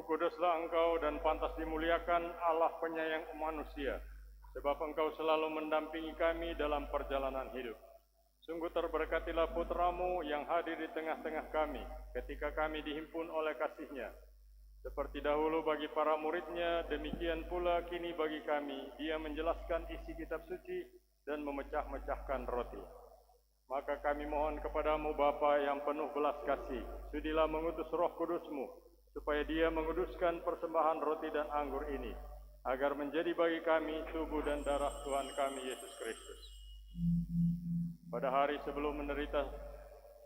Kuduslah Engkau dan pantas dimuliakan Allah penyayang manusia, sebab Engkau selalu mendampingi kami dalam perjalanan hidup. Sungguh terberkatilah putramu yang hadir di tengah-tengah kami ketika kami dihimpun oleh kasih-Nya. Seperti dahulu bagi para murid-Nya, demikian pula kini bagi kami, Dia menjelaskan isi kitab suci dan memecah-mecahkan roti. Maka kami mohon kepadamu Bapa yang penuh belas kasih, sudilah mengutus Roh Kudus-Mu, supaya Dia menguduskan persembahan roti dan anggur ini, agar menjadi bagi kami tubuh dan darah Tuhan kami Yesus Kristus. Pada hari sebelum menderita,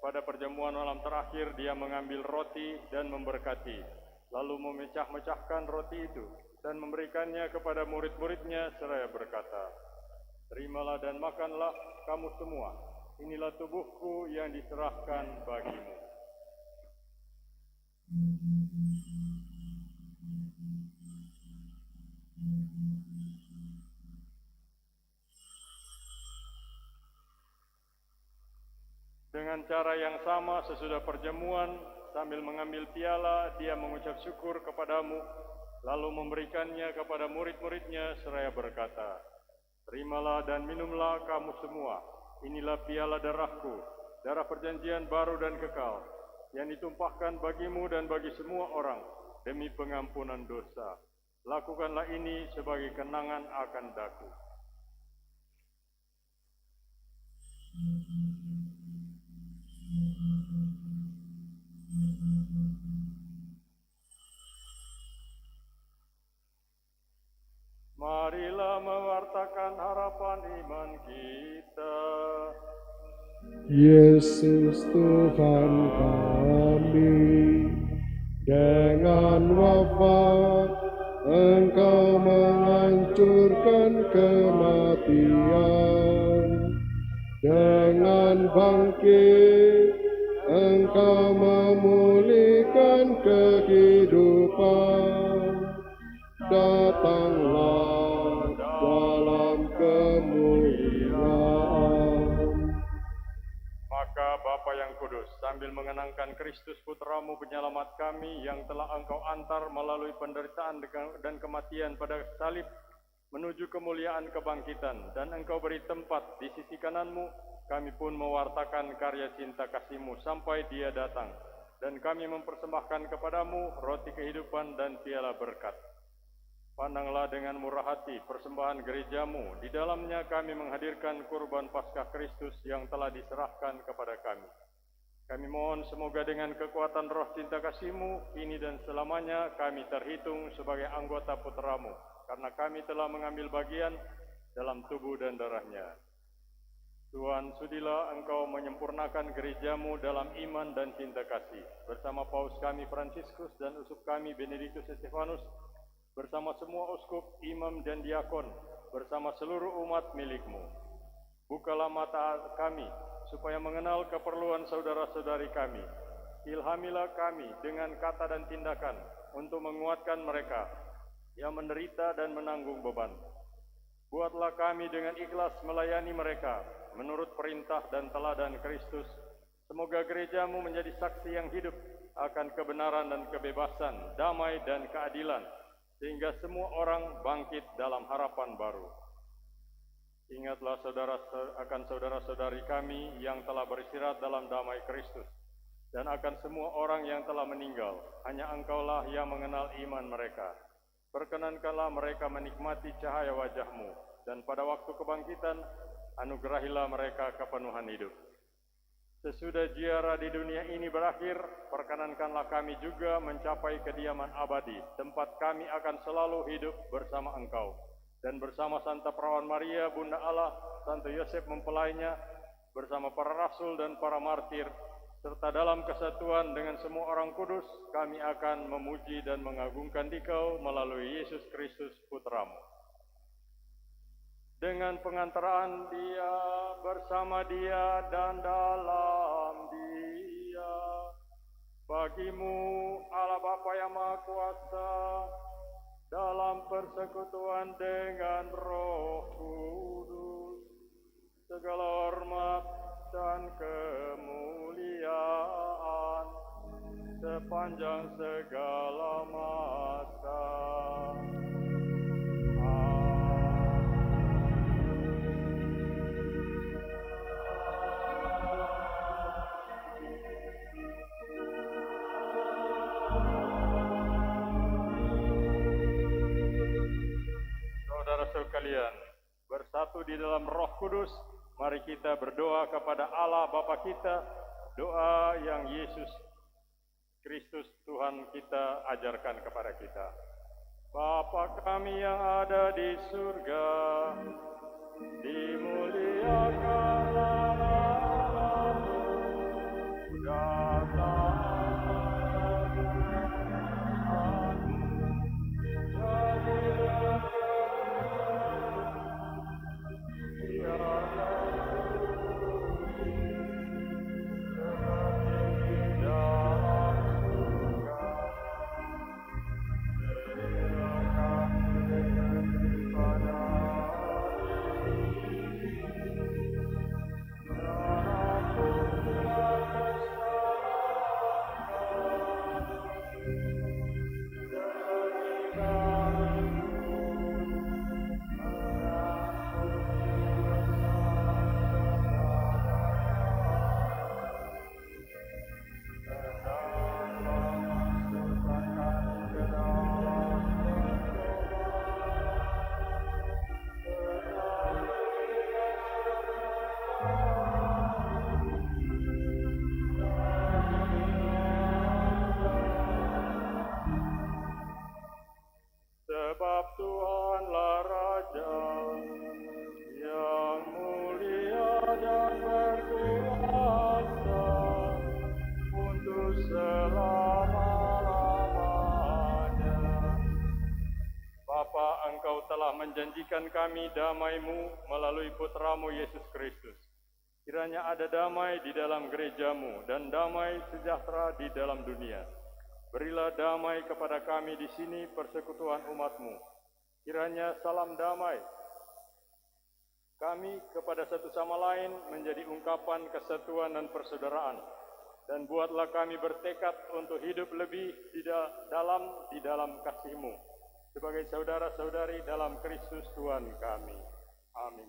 pada perjamuan malam terakhir, Dia mengambil roti dan memberkati, lalu memecah-mecahkan roti itu dan memberikannya kepada murid-murid-Nya seraya berkata, "Terimalah dan makanlah kamu semua, inilah tubuhku yang diserahkan bagimu." Dengan cara yang sama sesudah perjamuan, sambil mengambil piala, Dia mengucap syukur kepadamu, lalu memberikannya kepada murid-murid-Nya seraya berkata, "Terimalah dan minumlah kamu semua, inilah piala darahku, darah perjanjian baru dan kekal, yang ditumpahkan bagimu dan bagi semua orang, demi pengampunan dosa. Lakukanlah ini sebagai kenangan akan daku." Marilah mewartakan harapan iman kita. Yesus Tuhan kami, dengan wafat Engkau menghancurkan kematian, dengan bangkit Engkau memulihkan kehidupan. Datanglah dalam kemuliaan. Maka Bapa yang kudus, sambil mengenangkan Kristus Putramu penyelamat kami yang telah Engkau antar melalui penderitaan dan kematian pada salib menuju kemuliaan kebangkitan, dan Engkau beri tempat di sisi kanan-Mu, kami pun mewartakan karya cinta kasih-Mu sampai Dia datang, dan kami mempersembahkan kepadamu roti kehidupan dan piala berkat. Pandanglah dengan murah hati persembahan gereja-Mu, di dalamnya kami menghadirkan kurban Paskah Kristus yang telah diserahkan kepada kami. Kami mohon semoga dengan kekuatan roh cinta kasih-Mu, kini dan selamanya kami terhitung sebagai anggota putra-Mu, karena kami telah mengambil bagian dalam tubuh dan darah-Nya. Tuhan, sudilah Engkau menyempurnakan gereja-Mu dalam iman dan cinta kasih, bersama Paus kami Fransiskus dan uskup kami Benediktus Stefanus, bersama semua uskup, imam dan diakon, bersama seluruh umat milik-Mu. Bukalah mata kami, supaya mengenal keperluan saudara-saudari kami. Ilhamilah kami dengan kata dan tindakan, untuk menguatkan mereka yang menderita dan menanggung beban. Buatlah kami dengan ikhlas melayani mereka, menurut perintah dan teladan Kristus. Semoga gereja-Mu menjadi saksi yang hidup akan kebenaran dan kebebasan, damai dan keadilan, sehingga semua orang bangkit dalam harapan baru. Ingatlah akan saudara-saudari kami yang telah beristirahat dalam damai Kristus, dan akan semua orang yang telah meninggal. Hanya Engkaulah yang mengenal iman mereka. Perkenankanlah mereka menikmati cahaya wajah-Mu, dan pada waktu kebangkitan, anugerahilah mereka kepenuhan hidup. Sesudah ziarah di dunia ini berakhir, perkenankanlah kami juga mencapai kediaman abadi, tempat kami akan selalu hidup bersama Engkau, dan bersama Santa Perawan Maria, Bunda Allah, Santo Yosef mempelainya, bersama para rasul dan para martir, serta dalam kesatuan dengan semua orang kudus, kami akan memuji dan mengagungkan Dikau melalui Yesus Kristus Putra-Mu. Dengan pengantaraan Dia, bersama Dia, dan dalam Dia, bagi-Mu Allah Bapa yang Maha Kuasa, dalam persekutuan dengan Roh Kudus, segala hormat dan kemuliaan sepanjang segala masa. Amin. bersatu di dalam Roh Kudus, mari kita berdoa kepada Allah Bapa kita, doa yang Yesus Kristus Tuhan kita ajarkan kepada kita. Bapa kami yang ada di surga, dimuliakanlah namamu, datanglah kerajaan-Mu, jadilah kehendakmu, biarlah bumi seperti di dalam surga. Berilah kami rezeki pada hari ini, dan ampunilah kesalahan kami, seperti kami pun mengampuni kesalahan kepada kami. Dan janganlah masukkan kami ke dalam pencobaan, tetapi sebab Tuhanlah Raja yang mulia dan berkuasa untuk selama-lamanya. Bapa, Engkau telah menjanjikan kami damai-Mu melalui Putra-Mu Yesus Kristus. Kiranya ada damai di dalam gereja-Mu dan damai sejahtera di dalam dunia. Berilah damai kepada kami di sini persekutuan umat-Mu. Kiranya salam damai kami kepada satu sama lain menjadi ungkapan kesatuan dan persaudaraan. Dan buatlah kami bertekad untuk hidup lebih di dalam kasih-Mu sebagai saudara-saudari dalam Kristus Tuhan kami. Amin.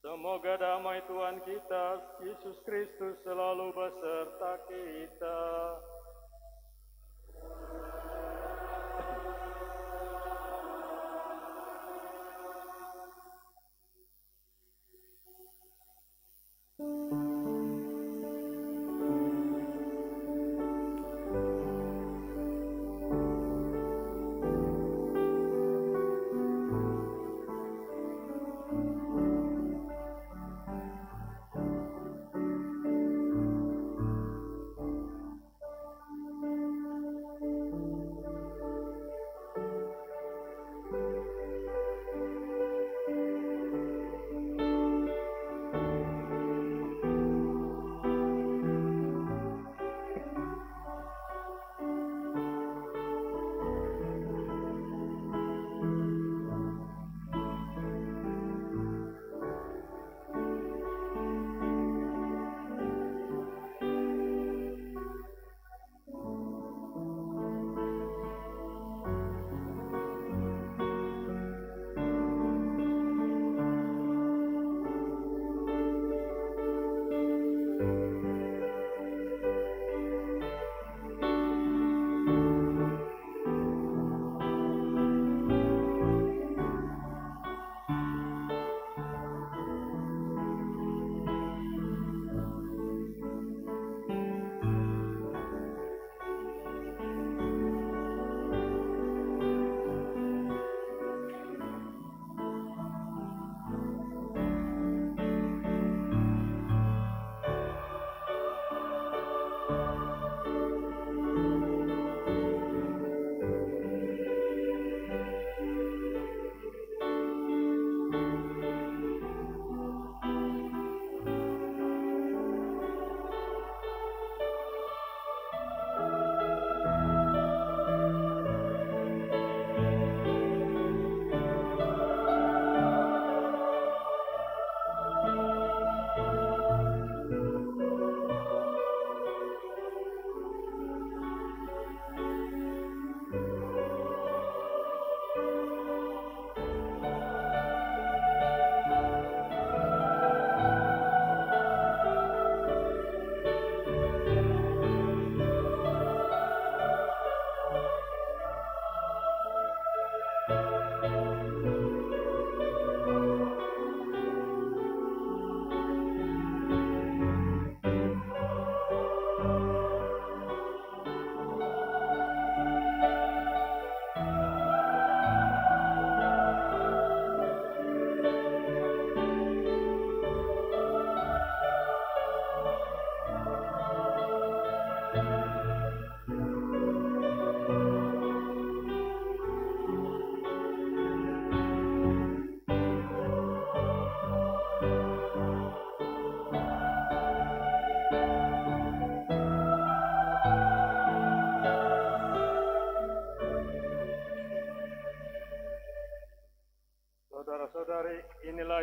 Semoga damai Tuhan kita, Yesus Kristus, selalu beserta kita.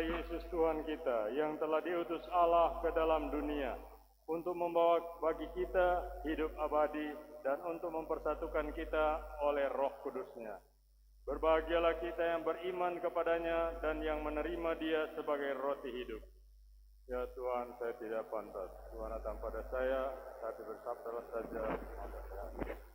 Yesus Tuhan kita yang telah diutus Allah ke dalam dunia untuk membawa bagi kita hidup abadi dan untuk mempersatukan kita oleh Roh Kudus-Nya. Berbahagialah kita yang beriman kepadanya dan yang menerima Dia sebagai roti hidup. Ya Tuhan, saya tidak pantas. Tuhan datang pada saya, tapi bersabdalah saja, maka saya akan.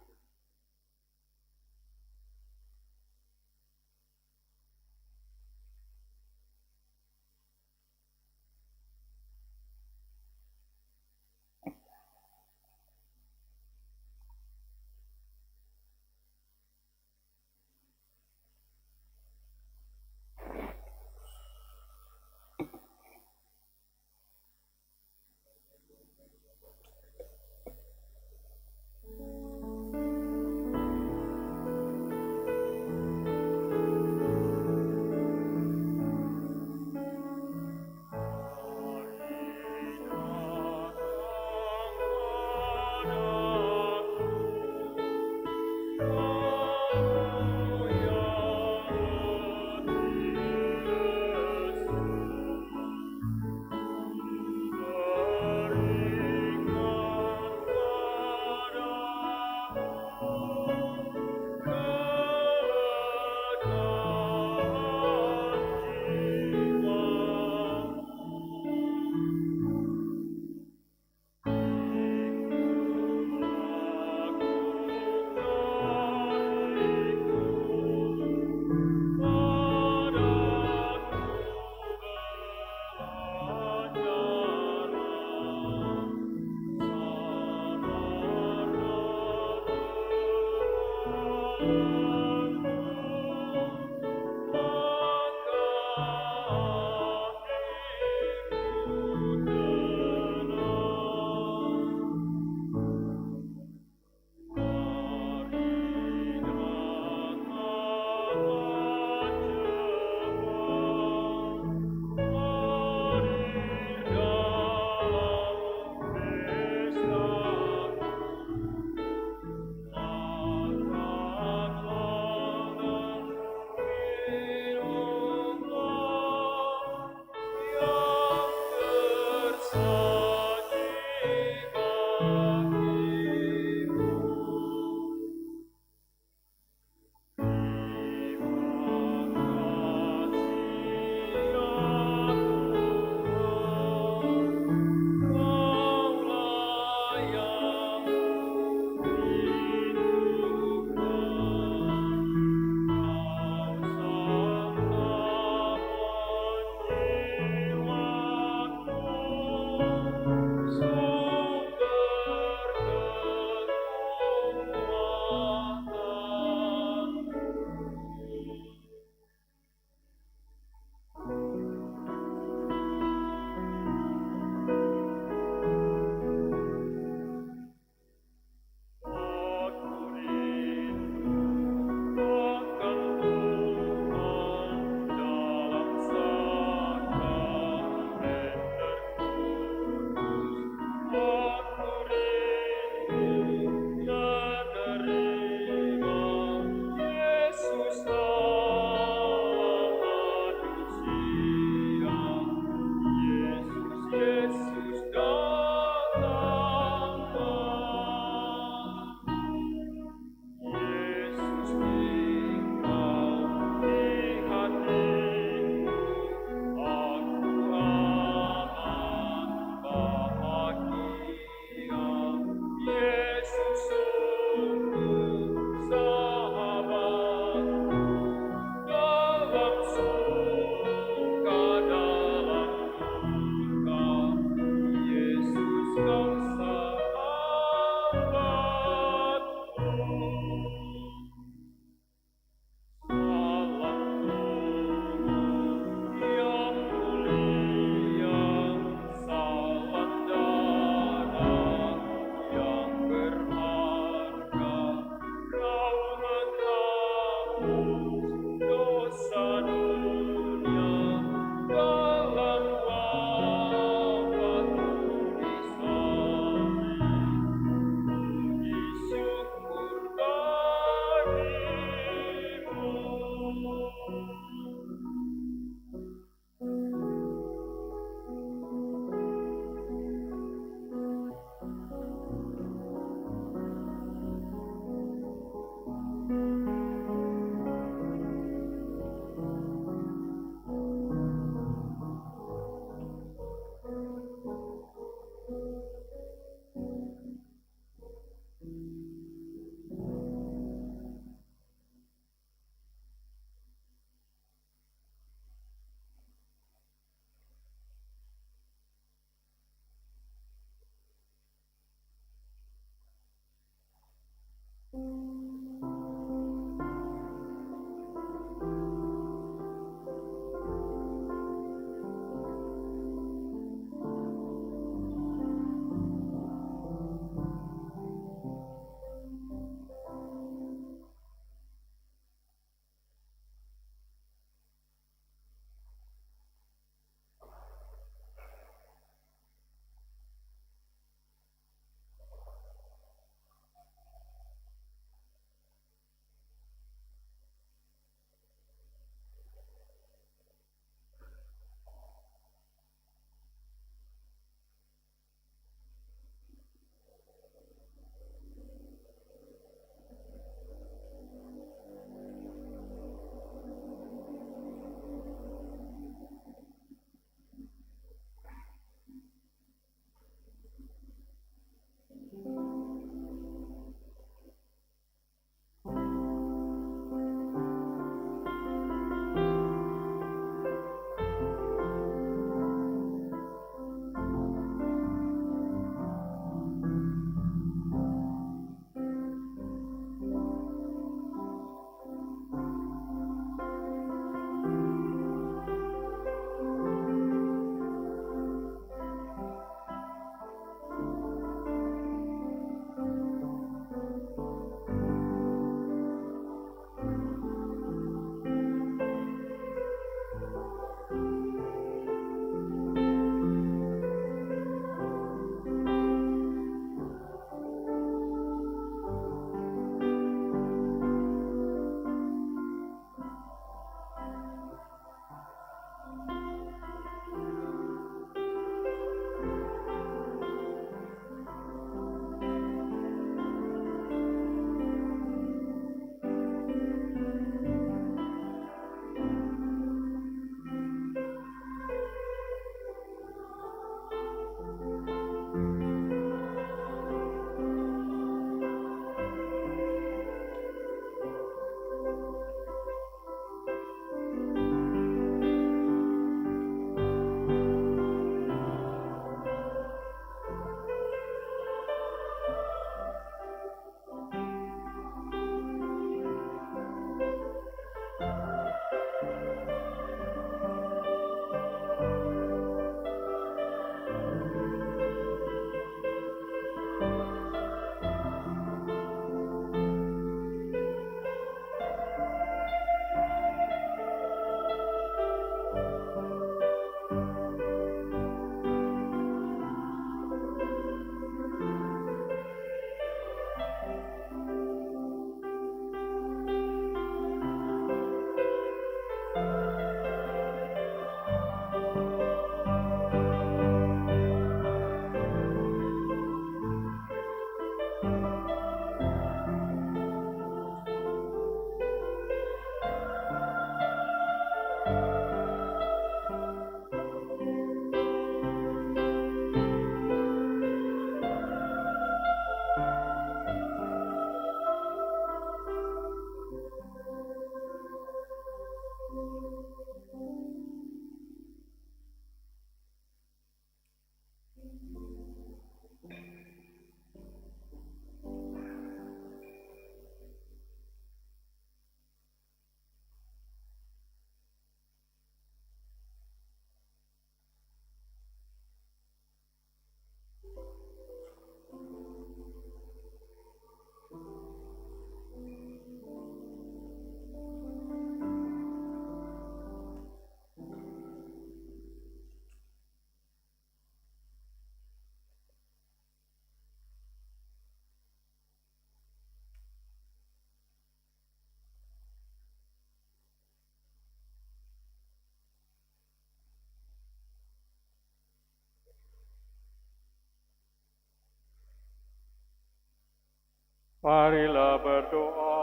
Marilah berdoa.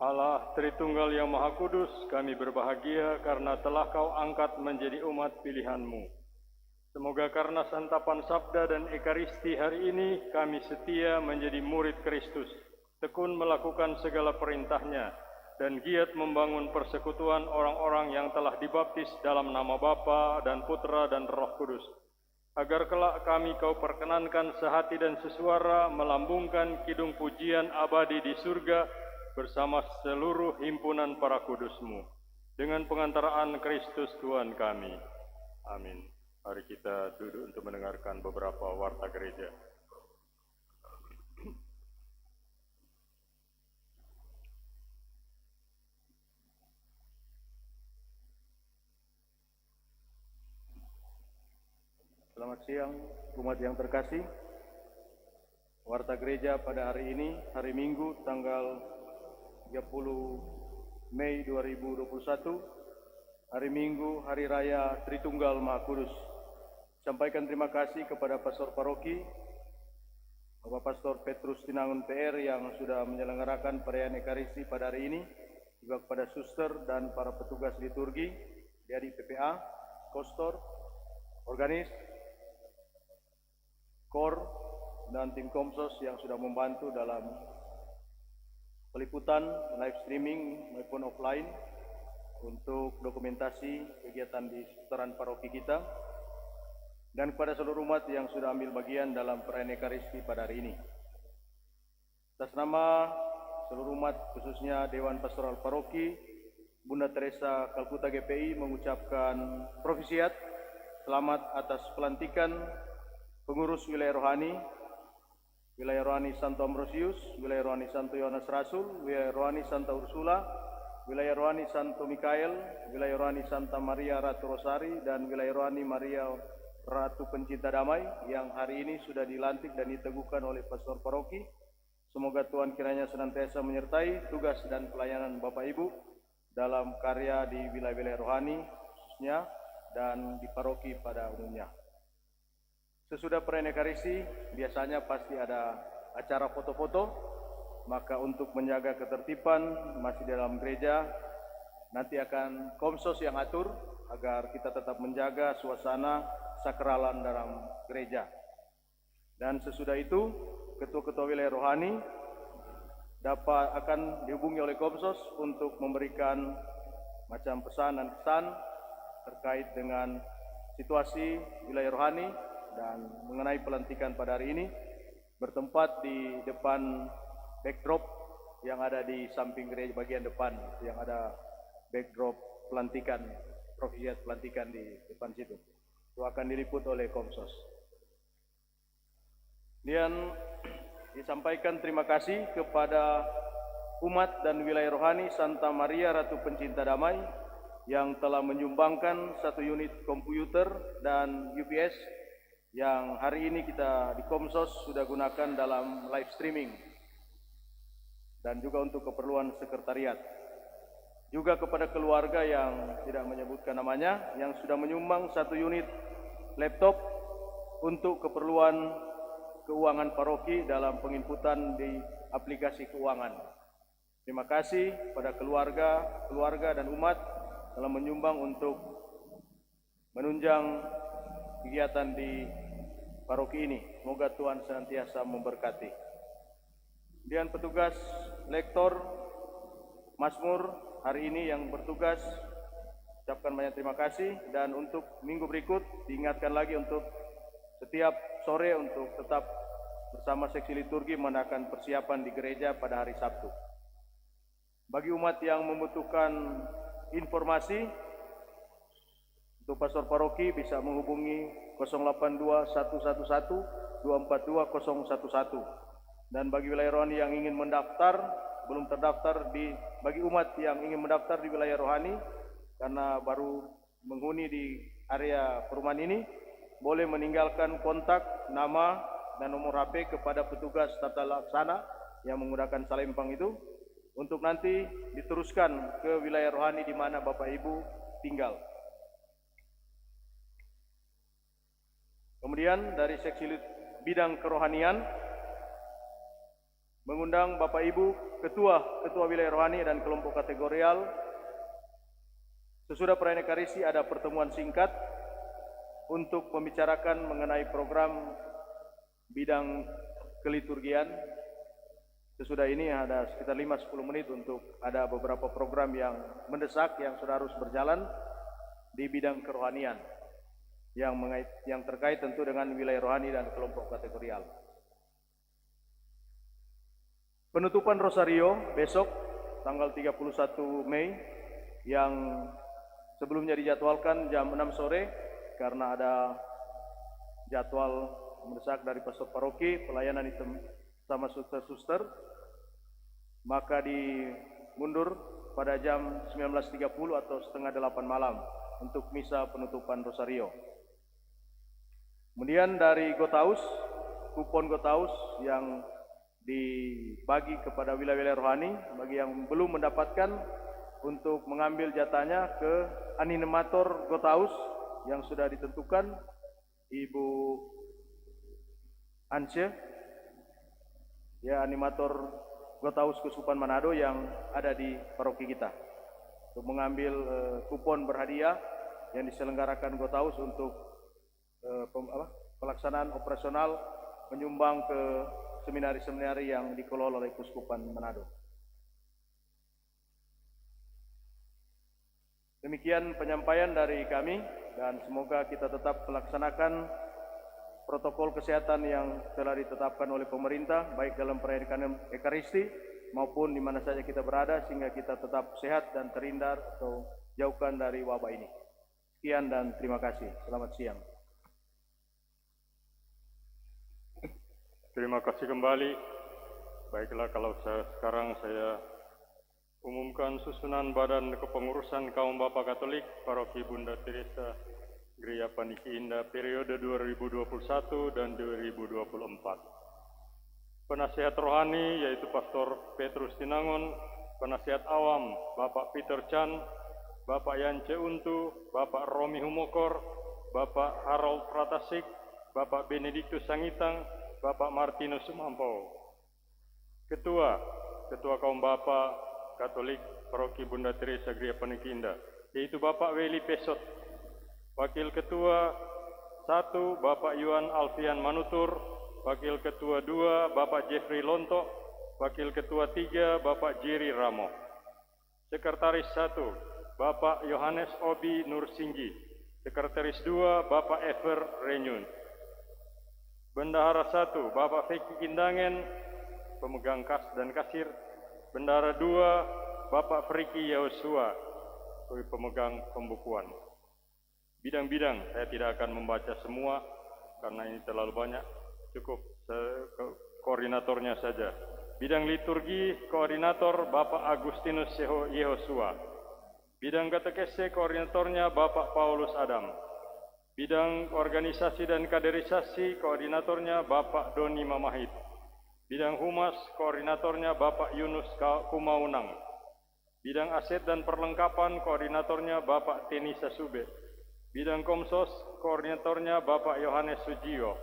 Allah Tritunggal yang Maha Kudus, kami berbahagia karena telah Kau angkat menjadi umat pilihan-Mu. Semoga karena santapan sabda dan ekaristi hari ini, kami setia menjadi murid Kristus, tekun melakukan segala perintah-Nya, dan giat membangun persekutuan orang-orang yang telah dibaptis dalam nama Bapa dan Putra dan Roh Kudus. Agar kelak kami Kau perkenankan sehati dan sesuara melambungkan kidung pujian abadi di surga bersama seluruh himpunan para kudus-Mu. Dengan pengantaraan Kristus Tuhan kami. Amin. Mari kita duduk untuk mendengarkan beberapa warta gereja. Selamat siang, umat yang terkasih. Warta gereja pada hari ini, hari Minggu, tanggal 30 Mei 2021, hari Minggu, Hari Raya Tritunggal Maha Kudus. Sampaikan terima kasih kepada Pastor Paroki, Bapak Pastor Petrus Tinangun PR yang sudah menyelenggarakan perayaan Ekaristi pada hari ini, juga kepada suster dan para petugas liturgi, dari PPA, Kostor, Organis, KOR, dan tim Komsos yang sudah membantu dalam peliputan, live streaming maupun offline untuk dokumentasi kegiatan di seputaran paroki kita, dan kepada seluruh umat yang sudah ambil bagian dalam perayaan Ekaristi pada hari ini. Atas nama seluruh umat, khususnya Dewan Pastoral Paroki, Bunda Teresa Kalkuta GPI mengucapkan profisiat, selamat atas pelantikan pengurus wilayah rohani, wilayah rohani Santo Ambrosius, wilayah rohani Santo Yohanes Rasul, wilayah rohani Santa Ursula, wilayah rohani Santo Mikael, wilayah rohani Santa Maria Ratu Rosari, dan wilayah rohani Maria Ratu Pencinta Damai yang hari ini sudah dilantik dan diteguhkan oleh Pastor Paroki. Semoga Tuhan kiranya senantiasa menyertai tugas dan pelayanan Bapak Ibu dalam karya di wilayah-wilayah rohani khususnya dan di paroki pada umumnya. Sesudah perayaan Ekaristi, biasanya pasti ada acara foto-foto, maka untuk menjaga ketertiban masih dalam gereja, nanti akan Komsos yang atur agar kita tetap menjaga suasana sakralan dalam gereja. Dan sesudah itu, ketua-ketua wilayah rohani akan dihubungi oleh Komsos untuk memberikan macam pesan dan kesan terkait dengan situasi wilayah rohani dan mengenai pelantikan pada hari ini, bertempat di depan backdrop yang ada di samping gereja bagian depan, yang ada backdrop pelantikan, profisiat pelantikan di depan situ. Itu akan diliput oleh Komsos. Dan disampaikan terima kasih kepada umat dan wilayah rohani Santa Maria Ratu Pencinta Damai yang telah menyumbangkan 1 unit komputer dan UPS yang hari ini kita di Komsos sudah gunakan dalam live streaming dan juga untuk keperluan sekretariat. Juga kepada keluarga yang tidak menyebutkan namanya yang sudah menyumbang 1 unit laptop untuk keperluan keuangan paroki dalam penginputan di aplikasi keuangan. Terima kasih pada keluarga dan umat telah menyumbang untuk menunjang kegiatan di paroki ini. Semoga Tuhan senantiasa memberkati. Dan petugas lektor Mazmur hari ini yang bertugas, ucapkan banyak terima kasih. Dan untuk minggu berikut diingatkan lagi untuk setiap sore untuk tetap bersama seksi liturgi mengadakan persiapan di gereja pada hari Sabtu. Bagi umat yang membutuhkan informasi, untuk Pastor Paroki bisa menghubungi 082 111 242 011. Dan bagi wilayah rohani yang ingin mendaftar, belum terdaftar bagi umat yang ingin mendaftar di wilayah rohani karena baru menghuni di area perumahan ini, boleh meninggalkan kontak, nama, dan nomor HP kepada petugas tata laksana yang menggunakan salempang itu untuk nanti diteruskan ke wilayah rohani di mana Bapak Ibu tinggal. Kemudian dari seksi bidang kerohanian, mengundang Bapak Ibu Ketua Wilayah Rohani dan kelompok kategorial. Sesudah perayaan Ekaristi ada pertemuan singkat untuk membicarakan mengenai program bidang keliturgian. Sesudah ini ada sekitar 5-10 menit untuk ada beberapa program yang mendesak yang sudah harus berjalan di bidang kerohanian yang terkait tentu dengan wilayah rohani dan kelompok kategorial. Penutupan Rosario besok tanggal 31 Mei yang sebelumnya dijadwalkan jam 6 sore karena ada jadwal mendesak dari pastor paroki pelayanan itu sama suster-suster, maka dimundur pada jam 19.30 atau setengah 8 malam untuk misa penutupan Rosario. Kemudian dari Gotaus, kupon Gotaus yang dibagi kepada wilayah-wilayah rohani, bagi yang belum mendapatkan untuk mengambil jatahnya ke animator Gotaus yang sudah ditentukan, Ibu Ance, ya, animator Gotaus Keuskupan Manado yang ada di paroki kita, untuk mengambil kupon berhadiah yang diselenggarakan Gotaus untuk pelaksanaan operasional menyumbang ke seminari-seminari yang dikelola oleh Keuskupan Manado. Demikian penyampaian dari kami dan semoga kita tetap melaksanakan protokol kesehatan yang telah ditetapkan oleh pemerintah baik dalam perayaan Ekaristi maupun di mana saja kita berada sehingga kita tetap sehat dan terhindar atau jauhkan dari wabah ini. Sekian dan terima kasih. Selamat siang. Terima kasih kembali. Baiklah, kalau sekarang saya umumkan susunan Badan Kepengurusan Kaum Bapa Katolik Paroki Bunda Teresa Gereja Paniki Indah periode 2021 dan 2024. Penasihat rohani yaitu Pastor Petrus Tinangon, penasihat awam Bapak Peter Chan, Bapak Yance Untu, Bapak Romi Humokor, Bapak Harold Pratasik, Bapak Benediktus Sangitang, Bapak Martinus Sumampau. Ketua Kaum Bapa Katolik Paroki Bunda Teresa Gereja Paniki Indah yaitu Bapak Weli Pesot. Wakil Ketua 1 Bapak Yuan Alfian Manutur, Wakil Ketua 2 Bapak Jeffrey Lonto, Wakil Ketua 3 Bapak Jerry Ramo. Sekretaris 1 Bapak Yohanes Obi Nursinggi, Sekretaris 2 Bapak Ever Renyun. Bendahara 1 Bapak Feki Kindangen, pemegang kas dan kasir. Bendahara 2 Bapak Friki Yosua, pemegang pembukuan. Bidang-bidang saya tidak akan membaca semua karena ini terlalu banyak, cukup koordinatornya saja. Bidang liturgi koordinator Bapak Agustinus Yehosua. Bidang katekese koordinatornya Bapak Paulus Adam. Bidang organisasi dan kaderisasi koordinatornya Bapak Doni Mamahit. Bidang humas koordinatornya Bapak Yunus Kumaunang. Bidang aset dan perlengkapan koordinatornya Bapak Teni Sasube. Bidang komsos koordinatornya Bapak Yohanes Sujio.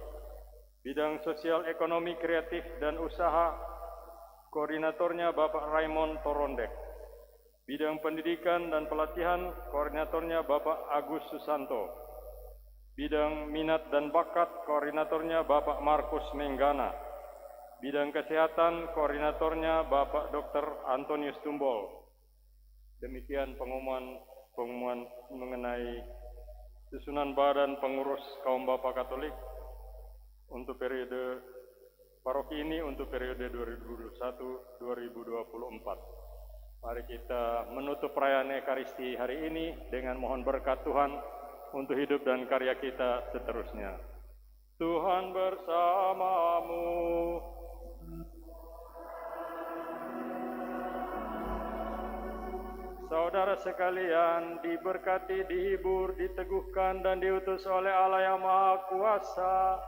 Bidang sosial ekonomi kreatif dan usaha koordinatornya Bapak Raymond Torondek. Bidang pendidikan dan pelatihan koordinatornya Bapak Agus Susanto. Bidang minat dan bakat koordinatornya Bapak Markus Menggana. Bidang kesehatan koordinatornya Bapak Dr. Antonius Tumbol. Demikian pengumuman mengenai susunan Badan Pengurus Kaum Bapa Katolik untuk periode paroki ini untuk periode 2021-2024. Mari kita menutup perayaan Ekaristi hari ini dengan mohon berkat Tuhan untuk hidup dan karya kita seterusnya. Tuhan bersamamu. Saudara sekalian, diberkati, dihibur, diteguhkan, dan diutus oleh Allah yang Maha Kuasa,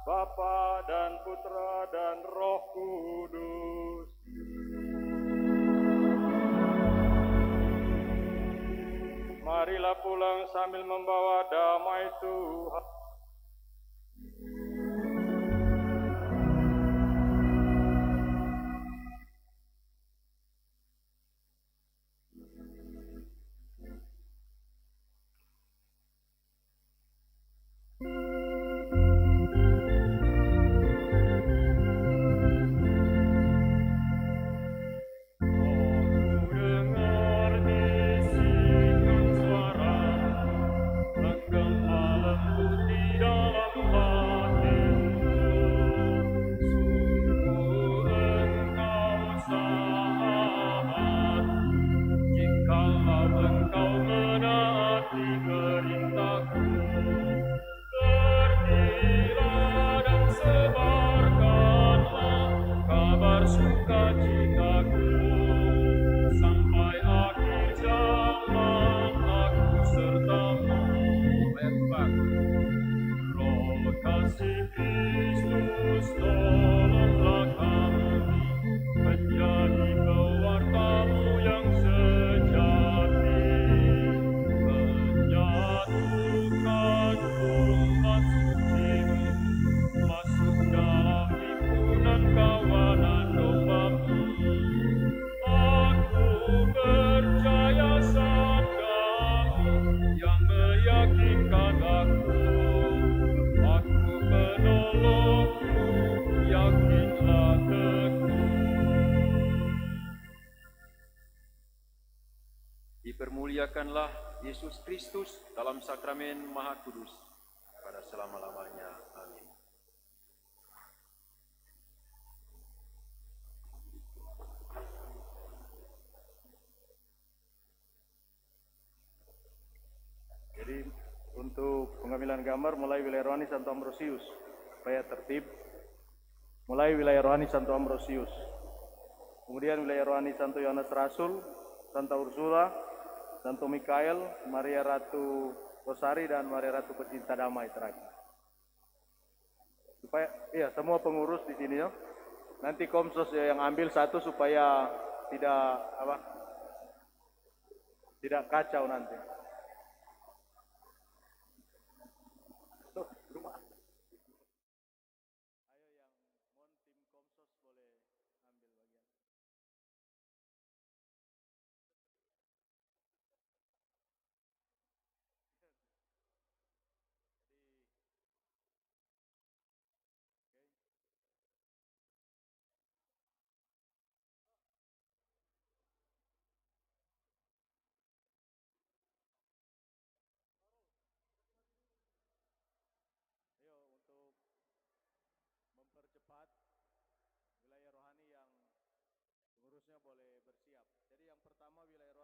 Bapa dan Putra dan Roh Kudus. Marilah pulang sambil membawa damai Tuhan. kasih Kristus, tolonglah kami menjadi pewartamu yang sejati, menyatukan umat sucimu masuk dalam himpunan kawanan domba-Mu. Aku percaya sabda-Mu yang meyakinkan aku penolongku, yakinlah teguh. Dipermuliakanlah Yesus Kristus dalam sakramen Maha Kudus pada selama-lamanya. Amin. Jadi untuk pengambilan gambar mulai wilayah rohani Santo Ambrosius supaya tertib. Mulai wilayah rohani Santo Ambrosius, kemudian wilayah rohani Santo Yohanes Rasul, Santa Ursula, Santo Mikael, Maria Ratu Rosari, dan Maria Ratu Pecinta Damai terakhir. Supaya semua pengurus di sini ya. Nanti komsos yang ambil satu supaya tidak kacau nanti. Mempercepat wilayah rohani yang pengurusnya boleh bersiap. Jadi yang pertama wilayah rohani